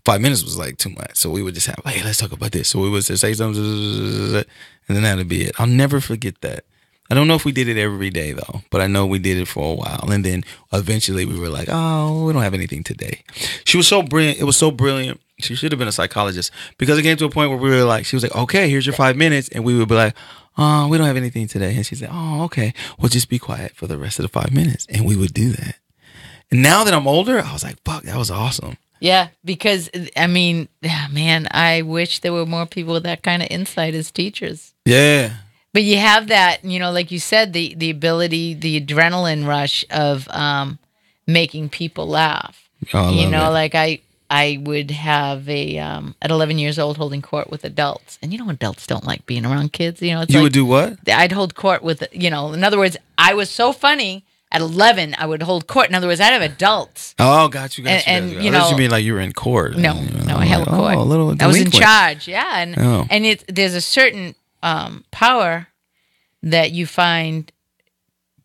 5 minutes was like too much. So we would just have, "Hey, let's talk about this." So we would just say something, and then that'd be it. I'll never forget that. I don't know if we did it every day though, but I know we did it for a while. And then eventually we were like, "Oh, we don't have anything today." She was so brilliant. It was so brilliant. She should have been a psychologist because it came to a point where we were like, she was like, "Okay, here's your 5 minutes." And we would be like, "Oh, we don't have anything today." And she said, "Oh, okay. Well, just be quiet for the rest of the 5 minutes." And we would do that. And now that I'm older, I was like, fuck, that was awesome. Yeah, because, I mean, man, I wish there were more people with that kind of insight as teachers. Yeah. But you have that, like you said, the ability, the adrenaline rush of making people laugh. Oh, like I would have at 11 years old holding court with adults. And adults don't like being around kids. It's you would do what? I'd hold court with, in other words, I was so funny. At 11, I would hold court. In other words, I'd have adults. Oh, got you. And you mean like you were in court. No, I held court. I was in charge, yeah. And there's a certain power that you find.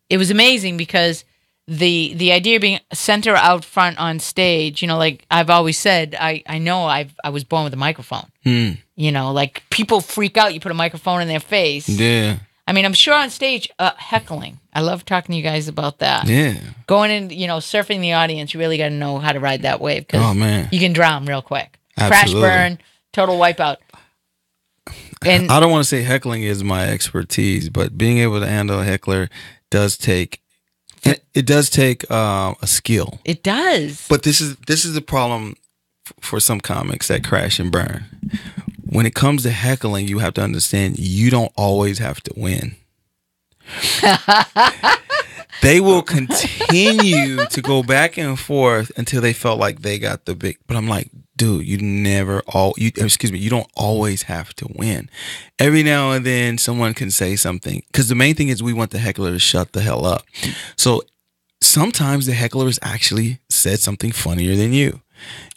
It was amazing because the idea of being center out front on stage, like I've always said, I know I was born with a microphone. Like people freak out. You put a microphone in their face. Yeah. I mean, I'm sure on stage, heckling. I love talking to you guys about that. Yeah. Going in, surfing the audience, you really got to know how to ride that wave because you can drown real quick. Absolutely. Crash, burn, total wipeout. And I don't want to say heckling is my expertise, but being able to handle a heckler does take a skill. It does. But this is the problem for some comics that crash and burn. When it comes to heckling, you have to understand you don't always have to win. They will continue to go back and forth until they felt like they got the big. But I'm like, dude, you don't always have to win. Every now and then someone can say something. Because the main thing is we want the heckler to shut the hell up. So sometimes the hecklers actually said something funnier than you.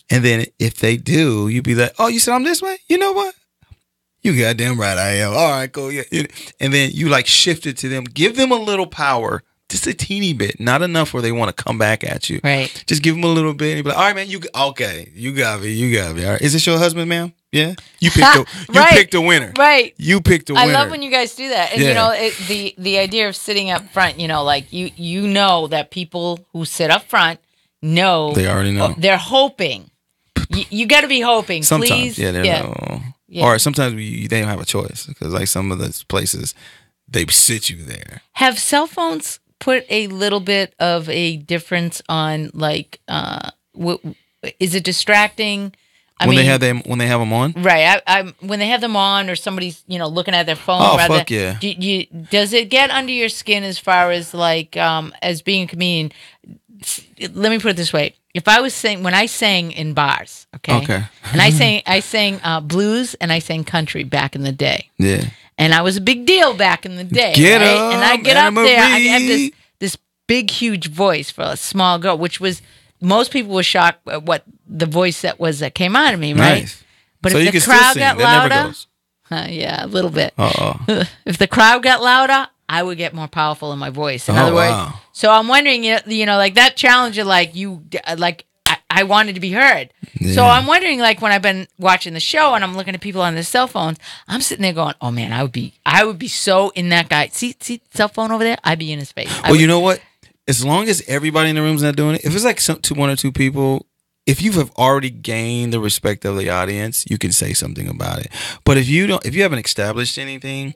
And then if they do, you'd be like, "Oh, you said I'm this way? You know what? You goddamn right I am. All right, cool. Yeah." And then you like shift it to them. Give them a little power, just a teeny bit, not enough where they want to come back at you. Right. Just give them a little bit. And you'd be like, "All right, man, you got me. All right. Is this your husband, ma'am? Yeah. You picked a winner. Right. You picked a winner. I love when you guys do that. And the idea of sitting up front, like you know that people who sit up front know. They already know. They're hoping. You got to be hoping. Sometimes, please. Yeah. Or sometimes they don't have a choice because like some of those places, they sit you there. Have cell phones put a little bit of a difference on like, is it distracting? When they have them on, right? When they have them on, or somebody's looking at their phone. Oh, fuck yeah! Does it get under your skin as far as like as being a comedian? Let me put it this way: if I was when I sang in bars, okay, and I sang blues and I sang country back in the day, yeah, and I was a big deal back in the day. Get right? up, and I get up there, I Anna-Marie. had this big, huge voice for a small girl, which was. Most people were shocked at what the voice that came out of me, right? Nice. But So you if the can still crowd sing. got That never louder, goes. yeah, a little bit. Uh-oh. If the crowd got louder, I would get more powerful in my voice. In Oh, other words, wow. so I'm wondering, like that challenge of I wanted to be heard. Yeah. So I'm wondering, like when I've been watching the show and I'm looking at people on their cell phones, I'm sitting there going, "Oh man, I would be so in that guy. See cell phone over there? I'd be in his face." You know what? As long as everybody in the room's not doing it, if it's like one or two people, if you have already gained the respect of the audience, you can say something about it. But if you haven't established anything,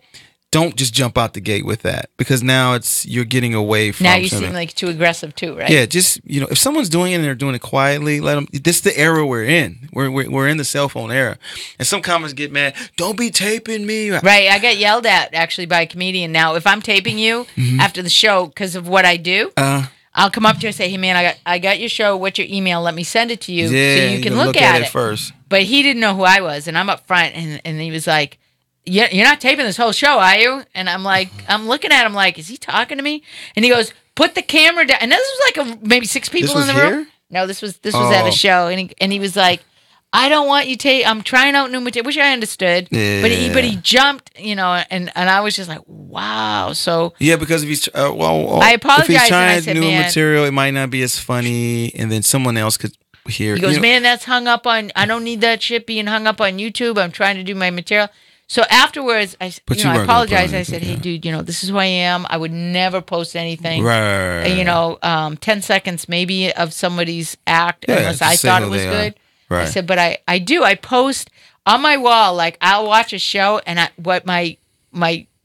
don't just jump out the gate with that, because now you're getting away from. Now you something. seem like too aggressive too, right? Yeah, just if someone's doing it and they're doing it quietly, let them. This is the era we're in. We're in the cell phone era, and some comics get mad. Don't be taping me. Right. I got yelled at actually by a comedian. Now, if I'm taping you after the show because of what I do, I'll come up to you and say, "Hey man, I got your show. What's your email? Let me send it to you so you can look at it first." But he didn't know who I was, and I'm up front, and he was like, "Yeah, you're not taping this whole show, are you?" And I'm like, I'm looking at him like, is he talking to me? And he goes, "Put the camera down." And this was like maybe 6 people This in the was room. here? No, this was at a show, and he was like, "I don't want you I'm trying out new material," which I understood. Yeah. But he jumped, and I was just like, wow. So yeah, because if he's I if apologized, he's and I trying said, new "Man," material, it might not be as funny, and then someone else could hear. he goes, "Man, that's hung up on. I don't need that shit being hung up on YouTube. I'm trying to do my material." So afterwards, I you weren't gonna apologized. put I said, anything, "Hey, dude, this is who I am. I would never post anything. Right. 10 seconds maybe of somebody's act Yeah, unless just I say thought who it was they are. good." Right. I said, "But I do. I post on my wall. Like I'll watch a show, and what my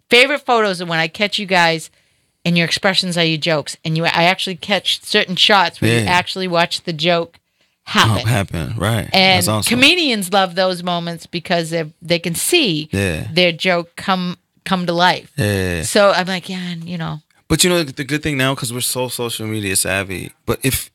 favorite photos are when I catch you guys." And your expressions are your jokes, and I actually catch certain shots where you actually watch the joke happen. Right. And That's awesome. comedians love those moments because they can see their joke come to life. Yeah. So I'm like, yeah, and But the good thing now, because we're so social media savvy, but if,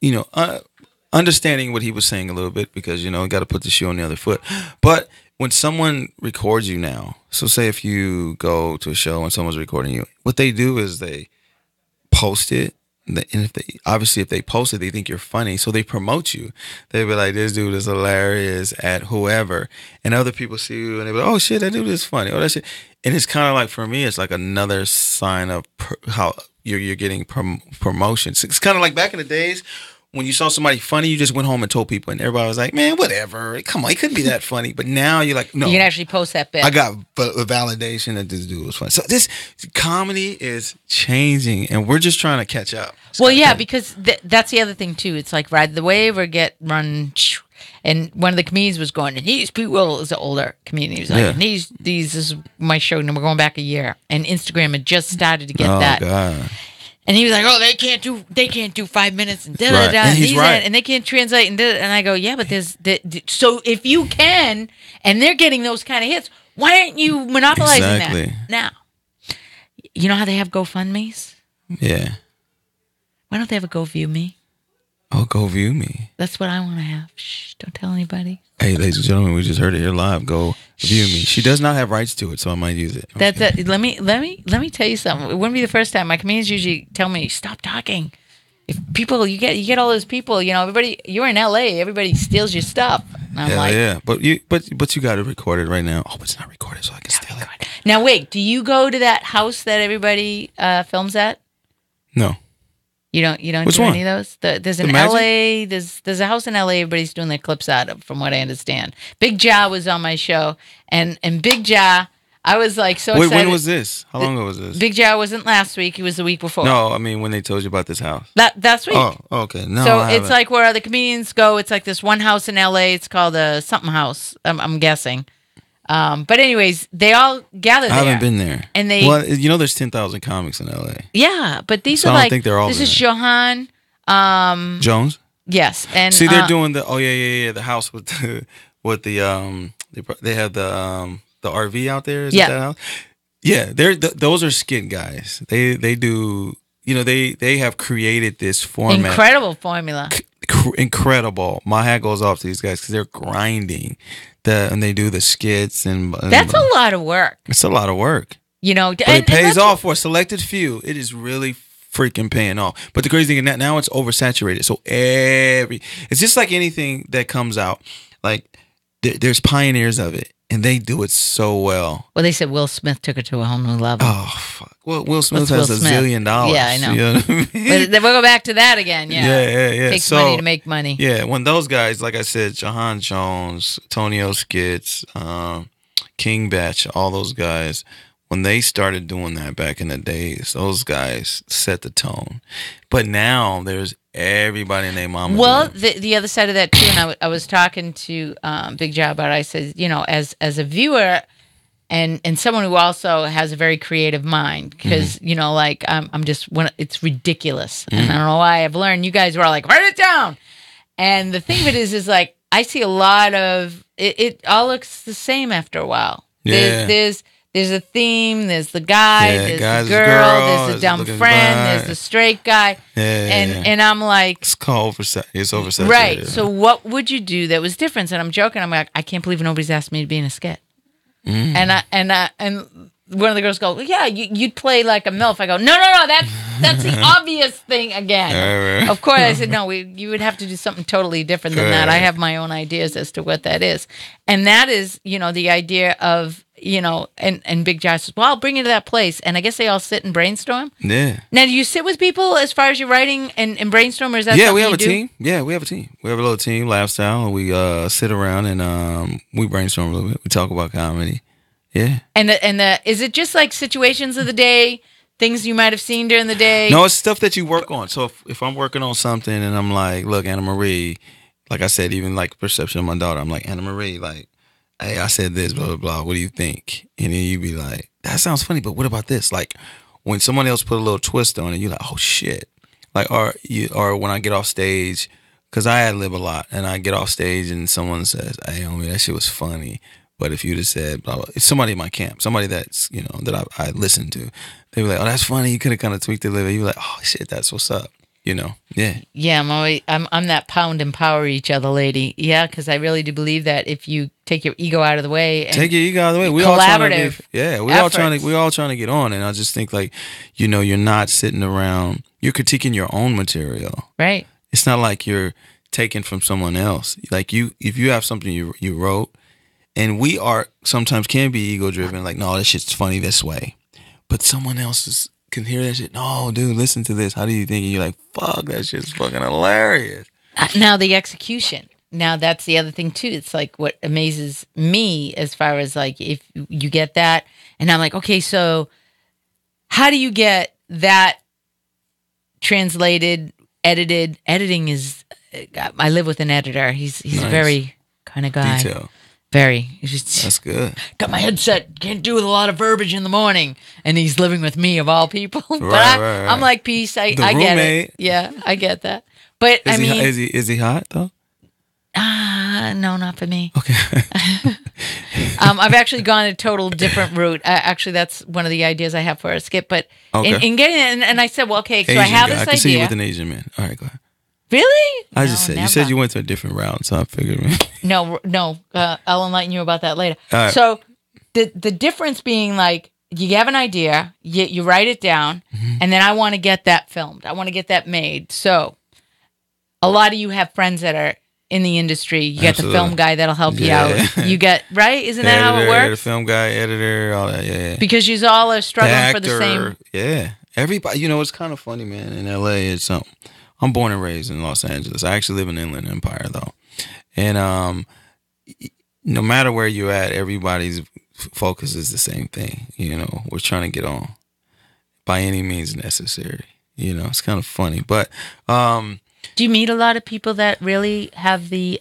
understanding what he was saying a little bit, because, got to put the shoe on the other foot. But when someone records you now, so say if you go to a show and someone's recording you, what they do is they post it. And if they post it, they think you're funny, so they promote you. They be like, "This dude is hilarious" at whoever, and other people see you and they be like, "Oh shit, that dude is funny." Oh, that shit, and it's kind of like, for me, it's like another sign of how you're getting promotions. It's kind of like back in the days when you saw somebody funny, you just went home and told people, and everybody was like, "Man, whatever. Come on, he couldn't be that funny." But now you're like, "No, you can actually post that bit." I got a validation that this dude was funny. So this comedy is changing, and we're just trying to catch up. Well, yeah, because that's the other thing too. It's like ride the wave or get run. And one of the comedians was going, and Pete Will is an older comedian. He was like, and this is my show, and we're going back a year, and Instagram had just started to get that. God. And he was like, "Oh, they can't do 5 minutes and da da da." And he's right. And they can't translate and da. And I go, "Yeah, but so if you can, and they're getting those kind of hits, why aren't you monopolizing that now? You know how they have GoFundMe's? Yeah. Why don't they have a Go View Me? Oh, Go View Me. That's what I want to have. Shh, don't tell anybody." Hey, ladies and gentlemen, we just heard it here live. Go View Me. She does not have rights to it, so I might use it. That's it. Let me tell you something. It wouldn't be the first time. My comedians usually tell me, "Stop talking." If people, you get all those people. Everybody. You're in LA. Everybody steals your stuff. And I'm like, yeah. But you got to record it right now. Oh, but it's not recorded, so I can steal it. Now wait. Do you go to that house that everybody films at? No. You don't Which do one? any of those? There's an Magic? LA. There's a house in LA. Everybody's doing their clips out of, from what I understand. Big Ja was on my show, and Big Ja, I was like so excited. When was this? How long ago was this? Big Ja wasn't last week. He was the week before. No, I mean when they told you about this house. That's week. Oh, okay. No, so I it's haven't. like where other comedians go. It's like this one house in LA. It's called a something house. I'm guessing. But anyways, they all gather there. I haven't been there. And there's 10,000 comics in LA. Yeah, but these So are I don't like think they're all this there. is Johan. Jones? Yes, and See, they're doing the the house with what they have the RV out there. Is Yeah. it that house? Yeah, those are skit guys. They do, they have created this format. Incredible formula. Incredible. My hat goes off to these guys because they're grinding and they do the skits and That's a lot of work. It's a lot of work. But it pays off for a selected few. It is really freaking paying off. But the crazy thing is now it's oversaturated. So it's just like anything that comes out. Like there's pioneers of it, and they do it so well. Well, they said Will Smith took it to a whole new level. Oh, fuck. Well, Will Smith has $1 zillion. Yeah, I know. You know what I mean? But we'll go back to that again. Yeah. Takes money to make money. Yeah, when those guys, like I said, Jahan Jones, Tonio Skits, King Batch, all those guys, when they started doing that back in the days, those guys set the tone. But now there's everybody and their mama. Well, the other side of that too, and I was talking to Big Job about it. I said, as a viewer and someone who also has a very creative mind, because I'm just it's ridiculous, and I don't know why. I've learned you guys were all like, write it down, and the thing of it is like I see a lot of it all looks the same after a while. Yeah. There's a theme, there's the guy, there's the girl, there's the dumb friend, there's the straight guy. And I'm like... It's oversaturated. Right. So what would you do that was different? And I'm joking. I'm like, I can't believe nobody's asked me to be in a skit. And one of the girls go, well, yeah, you'd play like a MILF. I go, no, that's the obvious thing again. Of course, I said, no, you would have to do something totally different than that. I have my own ideas as to what that is. And that is, the idea of... and Big Josh says, well, I'll bring you to that place. And I guess they all sit and brainstorm. Yeah. Now, do you sit with people as far as your writing and brainstorm, or is that something we have you a team. Yeah, we have a team. We have a little team, Lifestyle. We sit around and we brainstorm a little bit. We talk about comedy. Yeah. And is it just like situations of the day, things you might have seen during the day? No, it's stuff that you work on. So if I'm working on something and I'm like, look, Anna Marie, like I said, even like perception of my daughter, I'm like, Anna Marie, like, hey, I said this, blah, blah, blah. What do you think? And then you be like, that sounds funny, but what about this? Like, when someone else put a little twist on it, you're like, oh, shit. Like, or when I get off stage, because I ad-lib a lot, and I get off stage and someone says, hey, homie, that shit was funny. But if you'd have said, blah, blah, it's somebody in my camp, somebody that's, that I listened to, they'd be like, oh, that's funny. You could have kind of tweaked it a little bit. You're like, oh, shit, that's what's up. Yeah. Yeah, I'm that pound and power each other lady. Yeah, because I really do believe that if you take your ego out of the way, we all trying to get on, and I just think like, you're not sitting around, you're critiquing your own material, right? It's not like you're taking from someone else. Like if you have something you wrote, and we are sometimes can be ego driven, like no, this shit's funny this way, but someone else can hear that shit. No, dude, listen to this. How do you think? And you're like, fuck, that shit's fucking hilarious. Now the execution. Now that's the other thing too. It's like what amazes me as far as like if you get that, and I'm like, okay, so how do you get that translated, edited? Editing is. I live with an editor. He's nice. A very kind of guy. Detail. Very. That's good. Got my headset. Can't do with a lot of verbiage in the morning. And he's living with me of all people. But right. I'm like, peace. I get it. Yeah, I get that. But is he hot though? No, not for me. Okay. I've actually gone a total different route. Actually, that's one of the ideas I have for a skit. But in getting and I said, well, okay, so Asian I have guy. this idea. I can see you with an Asian man. All right, go ahead. Really? I just said. Never. You said you went to a different route, so I figured. No. I'll enlighten you about that later. Right. So the difference being like you have an idea, you write it down, and then I want to get that filmed. I want to get that made. So a lot of you have friends that are in the industry. You got the film guy that'll help you out. You got right? Isn't that how it works? The film guy, editor, all that. Yeah. Because you all are struggling for the same. Yeah. Everybody. It's kind of funny, man. In LA, it's I'm born and raised in Los Angeles. I actually live in Inland Empire, though. And no matter where you're at, everybody's focus is the same thing. We're trying to get on by any means necessary. It's kind of funny. But do you meet a lot of people that really have the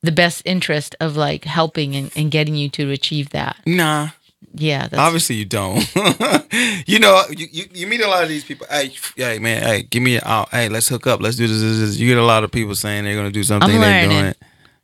best interest of like helping and getting you to achieve that? Nah. Yeah, obviously you don't. You meet a lot of these people. Hey, man. Hey, give me out. Hey, let's hook up. Let's do this. You get a lot of people saying they're gonna do something. I'm learning. They're doing it.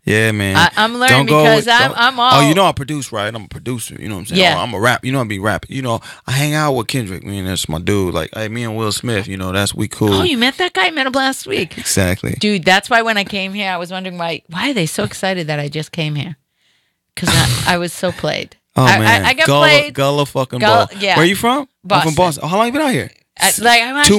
Yeah, man. I'm learning because I'm all. Oh, you know I produce, right? I'm a producer. You know what I'm saying? Yeah. I'm a rap. You know I be rapping. You know I hang out with Kendrick. Man, that's my dude. Like, hey, me and Will Smith. You know we cool. Oh, you met that guy? I met him last week. Exactly. Dude, that's why when I came here, I was wondering why are they so excited that I just came here? Because I was so played. Oh man, I got played. Gullah fucking ball. Yeah. Where you from? Boston. I'm from Boston. Oh, how long you been out here? 2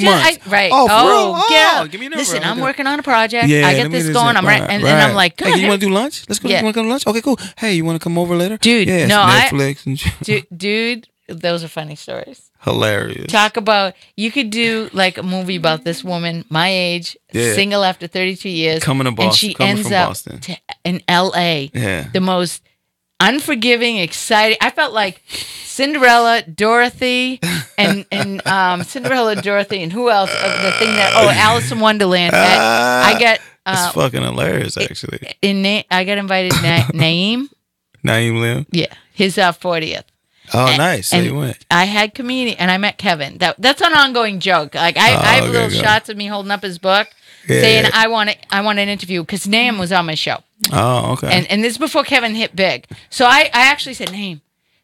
months. Right. Oh, for real? Yeah. Give me a number. Listen, I'm working on a project. Yeah, I get this going. I'm right, and I'm like, hey, you want to do lunch? Let's go. Yeah. You want to come to lunch? Okay, cool. Hey, you want to come over later? Dude, yeah, no, Netflix and shit. Dude, those are funny stories. Hilarious. Talk about, you could do like a movie about this woman, my age, single after 32 years. Coming to Boston. And she coming ends from up Boston. in L.A. Yeah. The most unforgiving, exciting. I felt like Cinderella, Dorothy, and Cinderella, Dorothy, and who else? The thing that Alice in Wonderland. I got. It's fucking hilarious, actually. I got invited. Naeem. Naeem Lim. Yeah, his 40th. Oh, nice. So you went. I had comedian, and I met Kevin. That's an ongoing joke. Like I have little shots of me holding up his book, saying I want an interview because Naeem was on my show. Oh, okay. And this is before Kevin hit big. So I actually said, Naeem,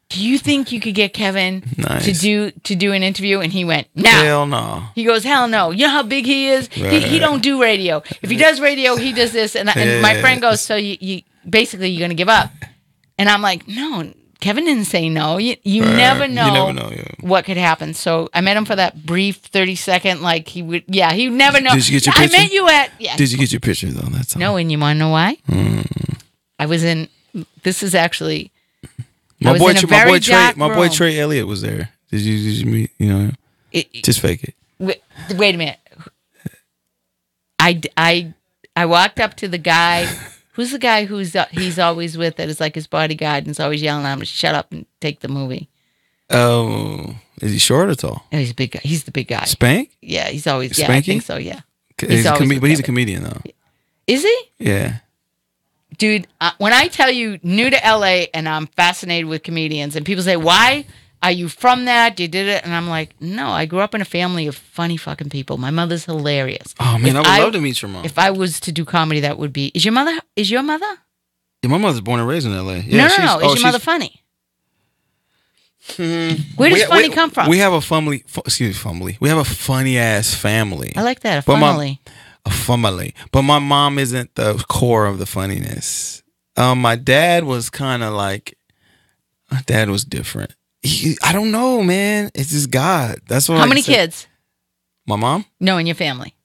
do you think you could get Kevin to do an interview? And he went, no. Hell no. He goes, hell no. You know how big he is? Right. He don't do radio. If he does radio, he does this. And my friend goes, so you basically you're going to give up. And I'm like, no, Kevin didn't say no. You never know, what could happen. So I met him for that brief 30-second, like he would, he never know. Did you get your picture? I met you at, Did you get your picture though? That's all. No, and you want to know why? I was in, this is actually, my boy Trey Elliott was there. Did you meet, just fake it. Wait a minute. I walked up to the guy. Who's the guy he's always with that is like his bodyguard and is always yelling at him to shut up and take the movie? Oh, is he short or tall? Oh, he's a big guy. He's the big guy. Spank? Yeah, he's always. Spanky? Yeah, I think so. Yeah. But he's a comedian though. Is he? Yeah. Dude, when I tell you new to LA and I'm fascinated with comedians and people say, why are you from that? You did it? And I'm like, no, I grew up in a family of funny fucking people. My mother's hilarious. Oh man, I would love to meet your mom. If I was to do comedy, that would be. Is your mother? Yeah, my mother's born and raised in LA. Yeah, no. Is your mother funny? Where does funny come from? We have a family. We have a funny ass family. I like that. A family. A family. But my mom isn't the core of the funniness. My dad was kind of like. My dad was different. I don't know, man. It's just God. That's what. How many kids? My mom? No, in your family.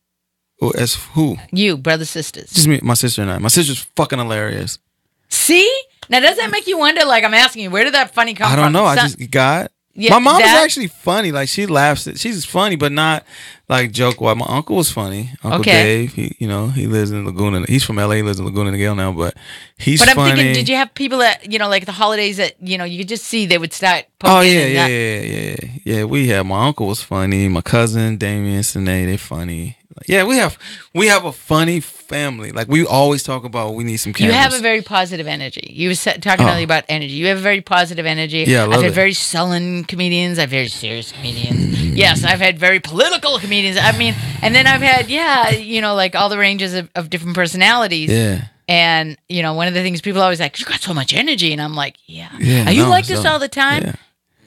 Well, as who? You, brothers, sisters. Just me, my sister and I. My sister's fucking hilarious. See? Now, does that make you wonder? Like, I'm asking you, where did that funny come from? I don't know. I just God. Yeah, my mom is actually funny. Like, she laughs. She's funny, but not like joke. Why my uncle was funny. Uncle Dave. He lives in Laguna. He's from LA. He lives in Laguna Niguel now, but he's funny. But I'm thinking, did you have people that like the holidays that you could just see they would start poking? Oh yeah. We have my uncle was funny. My cousin Damien, Sinead, they're funny. Yeah, we have a funny family. Like we always talk about, we need some cameras. You have a very positive energy. You were talking earlier about energy. You have a very positive energy. Yeah, I've had very sullen comedians. I've had very serious comedians. Yes, I've had very political comedians. I mean, and then I've had like all the ranges of different personalities. Yeah. And one of the things people are always like, you got so much energy, and I'm like, are you like this all the time? Yeah.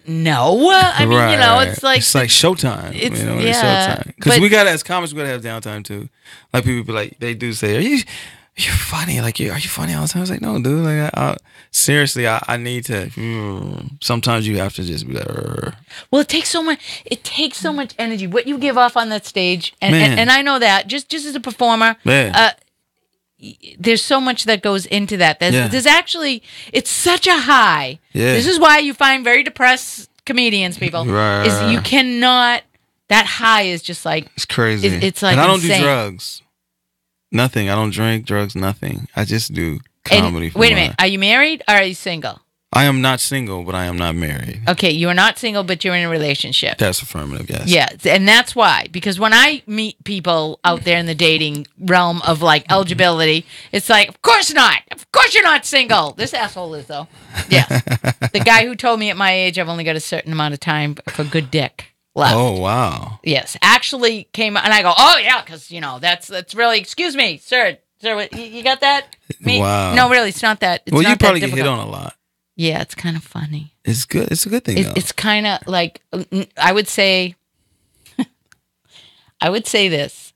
No, I mean, it's like showtime. It's showtime. Because we gotta, as comics, we gotta have downtime too. Like people be like, they do say, "Are you funny? Like, are you funny all the time?" I was like, "No, dude. Like, seriously, I need to." Sometimes you have to just be like. Well, it takes so much. It takes so much energy. What you give off on that stage, and I know that just as a performer. Man. There's so much that goes into that. There's actually, it's such a high. Yeah. This is why you find very depressed comedians, people. Right. Is you cannot, that high is just like. It's crazy. It's like and I don't insane. do drugs. Nothing. I don't drink drugs, nothing. I just do comedy. Wait a minute. Are you married or are you single? I am not single, but I am not married. Okay, you are not single, but you're in a relationship. That's affirmative, yes. Yeah, and that's why. Because when I meet people out there in the dating realm of like eligibility, it's like, of course not. Of course you're not single. This asshole is, though. Yes. The guy who told me at my age I've only got a certain amount of time for good dick left. Oh, wow. Yes. Actually came, and I go, oh, yeah, because, that's really, excuse me, sir. So you got that? Wow. No, really, it's not that. It's well, not you probably that get hit on a lot. Yeah, it's kind of funny. It's good. It's a good thing. It's kind of like I would say. I would say this: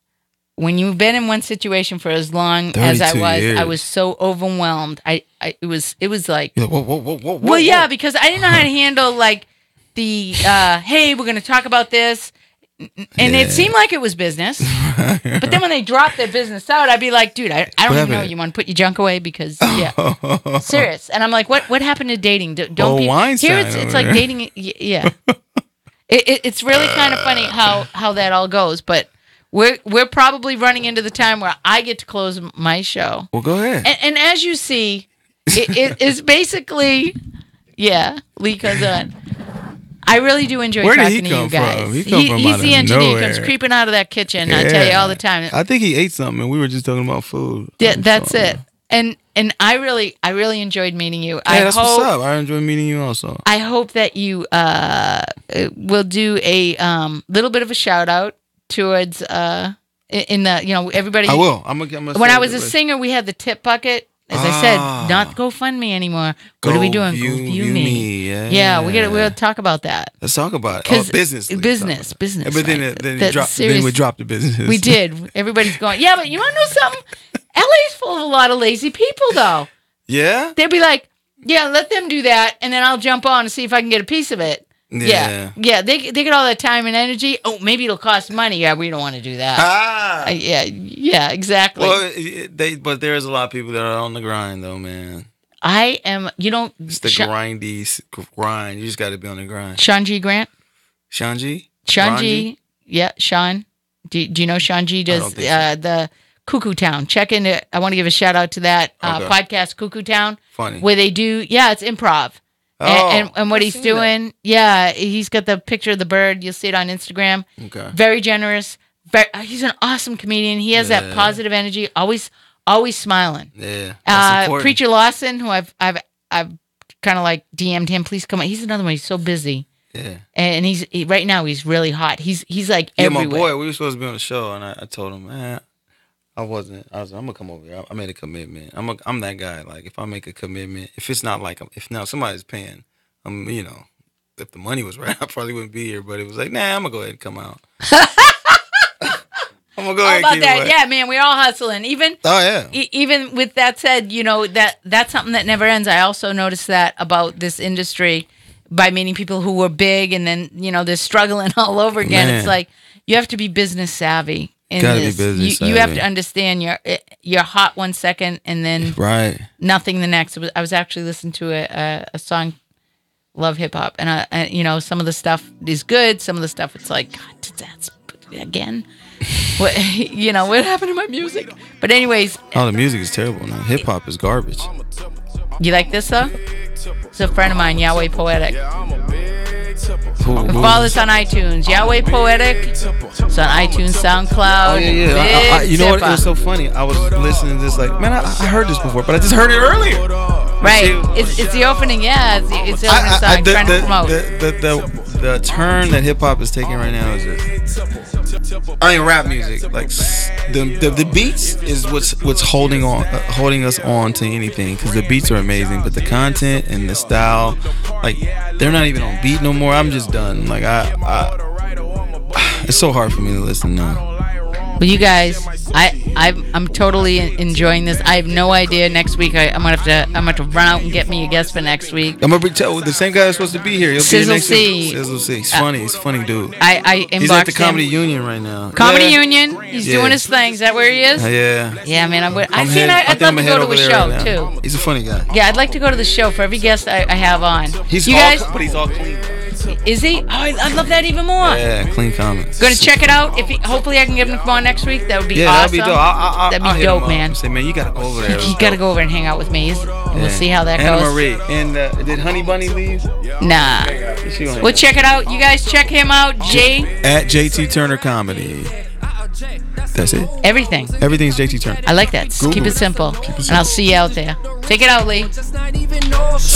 when you've been in one situation for as long as I was so overwhelmed. It was like whoa. Well, yeah, because I didn't know how to handle like the hey, we're going to talk about this. And it seemed like it was business. But then when they dropped their business out, I'd be like, dude, I don't even know. You want to put your junk away? Because, yeah. Serious. And I'm like, what happened to dating? Don't be. Here it's like dating. Yeah. It's really kind of funny how that all goes. But we're probably running into the time where I get to close my show. Well, go ahead. And as you see, it's basically, Lee comes on. I really do enjoy talking to you guys. He's the engineer. He comes creeping out of that kitchen. Yeah. I tell you all the time. I think he ate something, and we were just talking about food. Yeah, that's it. And I really enjoyed meeting you. Yeah, that's what's up. I enjoyed meeting you also. I hope that you will do a little bit of a shout out towards in the everybody. I will. I'm gonna when I was a singer, we had the tip bucket. As I said, not GoFundMe anymore. What are we doing? View me. Yeah, we'll talk about that. Let's talk about it. Business. But then we dropped the business. We did. Everybody's going, yeah, but you want to know something? LA's full of a lot of lazy people, though. Yeah? They'd be like, yeah, let them do that, and then I'll jump on and see if I can get a piece of it. Yeah. They get all that time and energy. Oh, maybe it'll cost money. Yeah, we don't want to do that. Yeah, exactly. Well, but there's a lot of people that are on the grind, though, man. I am. It's the grindy grind. You just got to be on the grind. Sean G. Grant. Sean G. Yeah, Sean. Do you know Sean G. does the Cuckoo Town? Check in it. I want to give a shout out to that podcast, Cuckoo Town. Funny. Where they do. Yeah, it's improv. And what he's doing, he's got the picture of the bird. You'll see it on Instagram. Okay. Very generous. He's an awesome comedian. He has that positive energy. Always smiling. Yeah. Preacher Lawson, who I've kind of like DM'd him. Please come on. He's another one. He's so busy. Yeah. And right now he's really hot. He's like everywhere. My boy. We were supposed to be on the show, and I told him, man. I was like, I'm gonna come over here. I made a commitment. I'm that guy. Like, if I make a commitment, if it's not like, if now somebody's paying, if the money was right, I probably wouldn't be here. But it was like, nah, I'm gonna go ahead and come out. I'm gonna go ahead. How about that? Yeah, man, we're all hustling. Even even with that said, that's something that never ends. I also noticed that about this industry by meeting people who were big, and then they're struggling all over again. Man. It's like you have to be business savvy. Gotta be business savvy. You have to understand you're hot 1 second and then nothing the next. I was actually listening to a song, Love Hip Hop, and some of the stuff is good. Some of the stuff it's like, God, that's again. What happened to my music? But anyways, the music is terrible now. Hip hop is garbage. You like this though? It's a friend of mine, Yahweh Poetic. Follow us on iTunes, Yahweh Poetic. It's on iTunes, SoundCloud. Oh, yeah. You know what? It was so funny. I was listening to this like, man, I heard this before, but I just heard it earlier. Right. It's the opening. Yeah, it's the opening song. Trying to promote. The turn that hip hop is taking right now is just, rap music. Like the beats is what's holding us on to anything, because the beats are amazing, but the content and the style, like, they're not even on beat no more. I'm just done. Like it's so hard for me to listen now. Well, you guys, I'm totally enjoying this. I have no idea. Next week, I'm gonna have to run out and get me a guest for next week. I'm gonna the same guy that's supposed to be here. He'll Sizzle be next C. Week. Sizzle C. He's funny. He's a funny dude. He's at the Comedy Union right now. Comedy Union. He's doing his thing. Is that where he is? Yeah. Yeah, man. I'd love to go to a show too. He's a funny guy. Yeah, I'd like to go to the show for every guest I have on. But he's all clean. Is he? Oh, I love that even more. Yeah, clean comments. Going to check it out. Hopefully I can get him to come on next week. That would be awesome. That'd be dope. That'd be dope, man. Say, man, you gotta go over there. You gotta go over and hang out with me. We'll see how that goes. Anna Marie. And did Honey Bunny leave? Nah. We'll check it out. You guys check him out. At JT Turner Comedy. That's it. Everything's JT Turner. I like that. Keep it simple. And I'll see you out there. Take it out, Lee.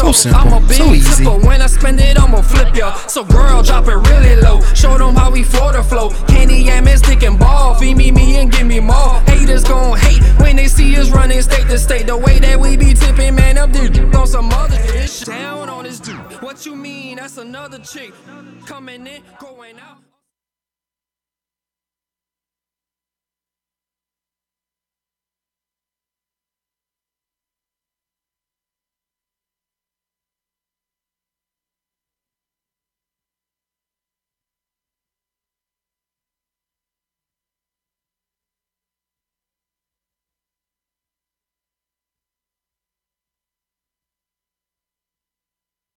So simple. I'm a big so easy. tipper. When I spend it, I'ma flip ya. So girl, drop it really low. Show them how we floor to flow. Candy yam and stick and ball. Feed me and give me more. Haters gon' hate when they see us running state to state. The way that we be tipping, man, up this on some other shit. Down on this dude. What you mean? That's another chick coming in, going out.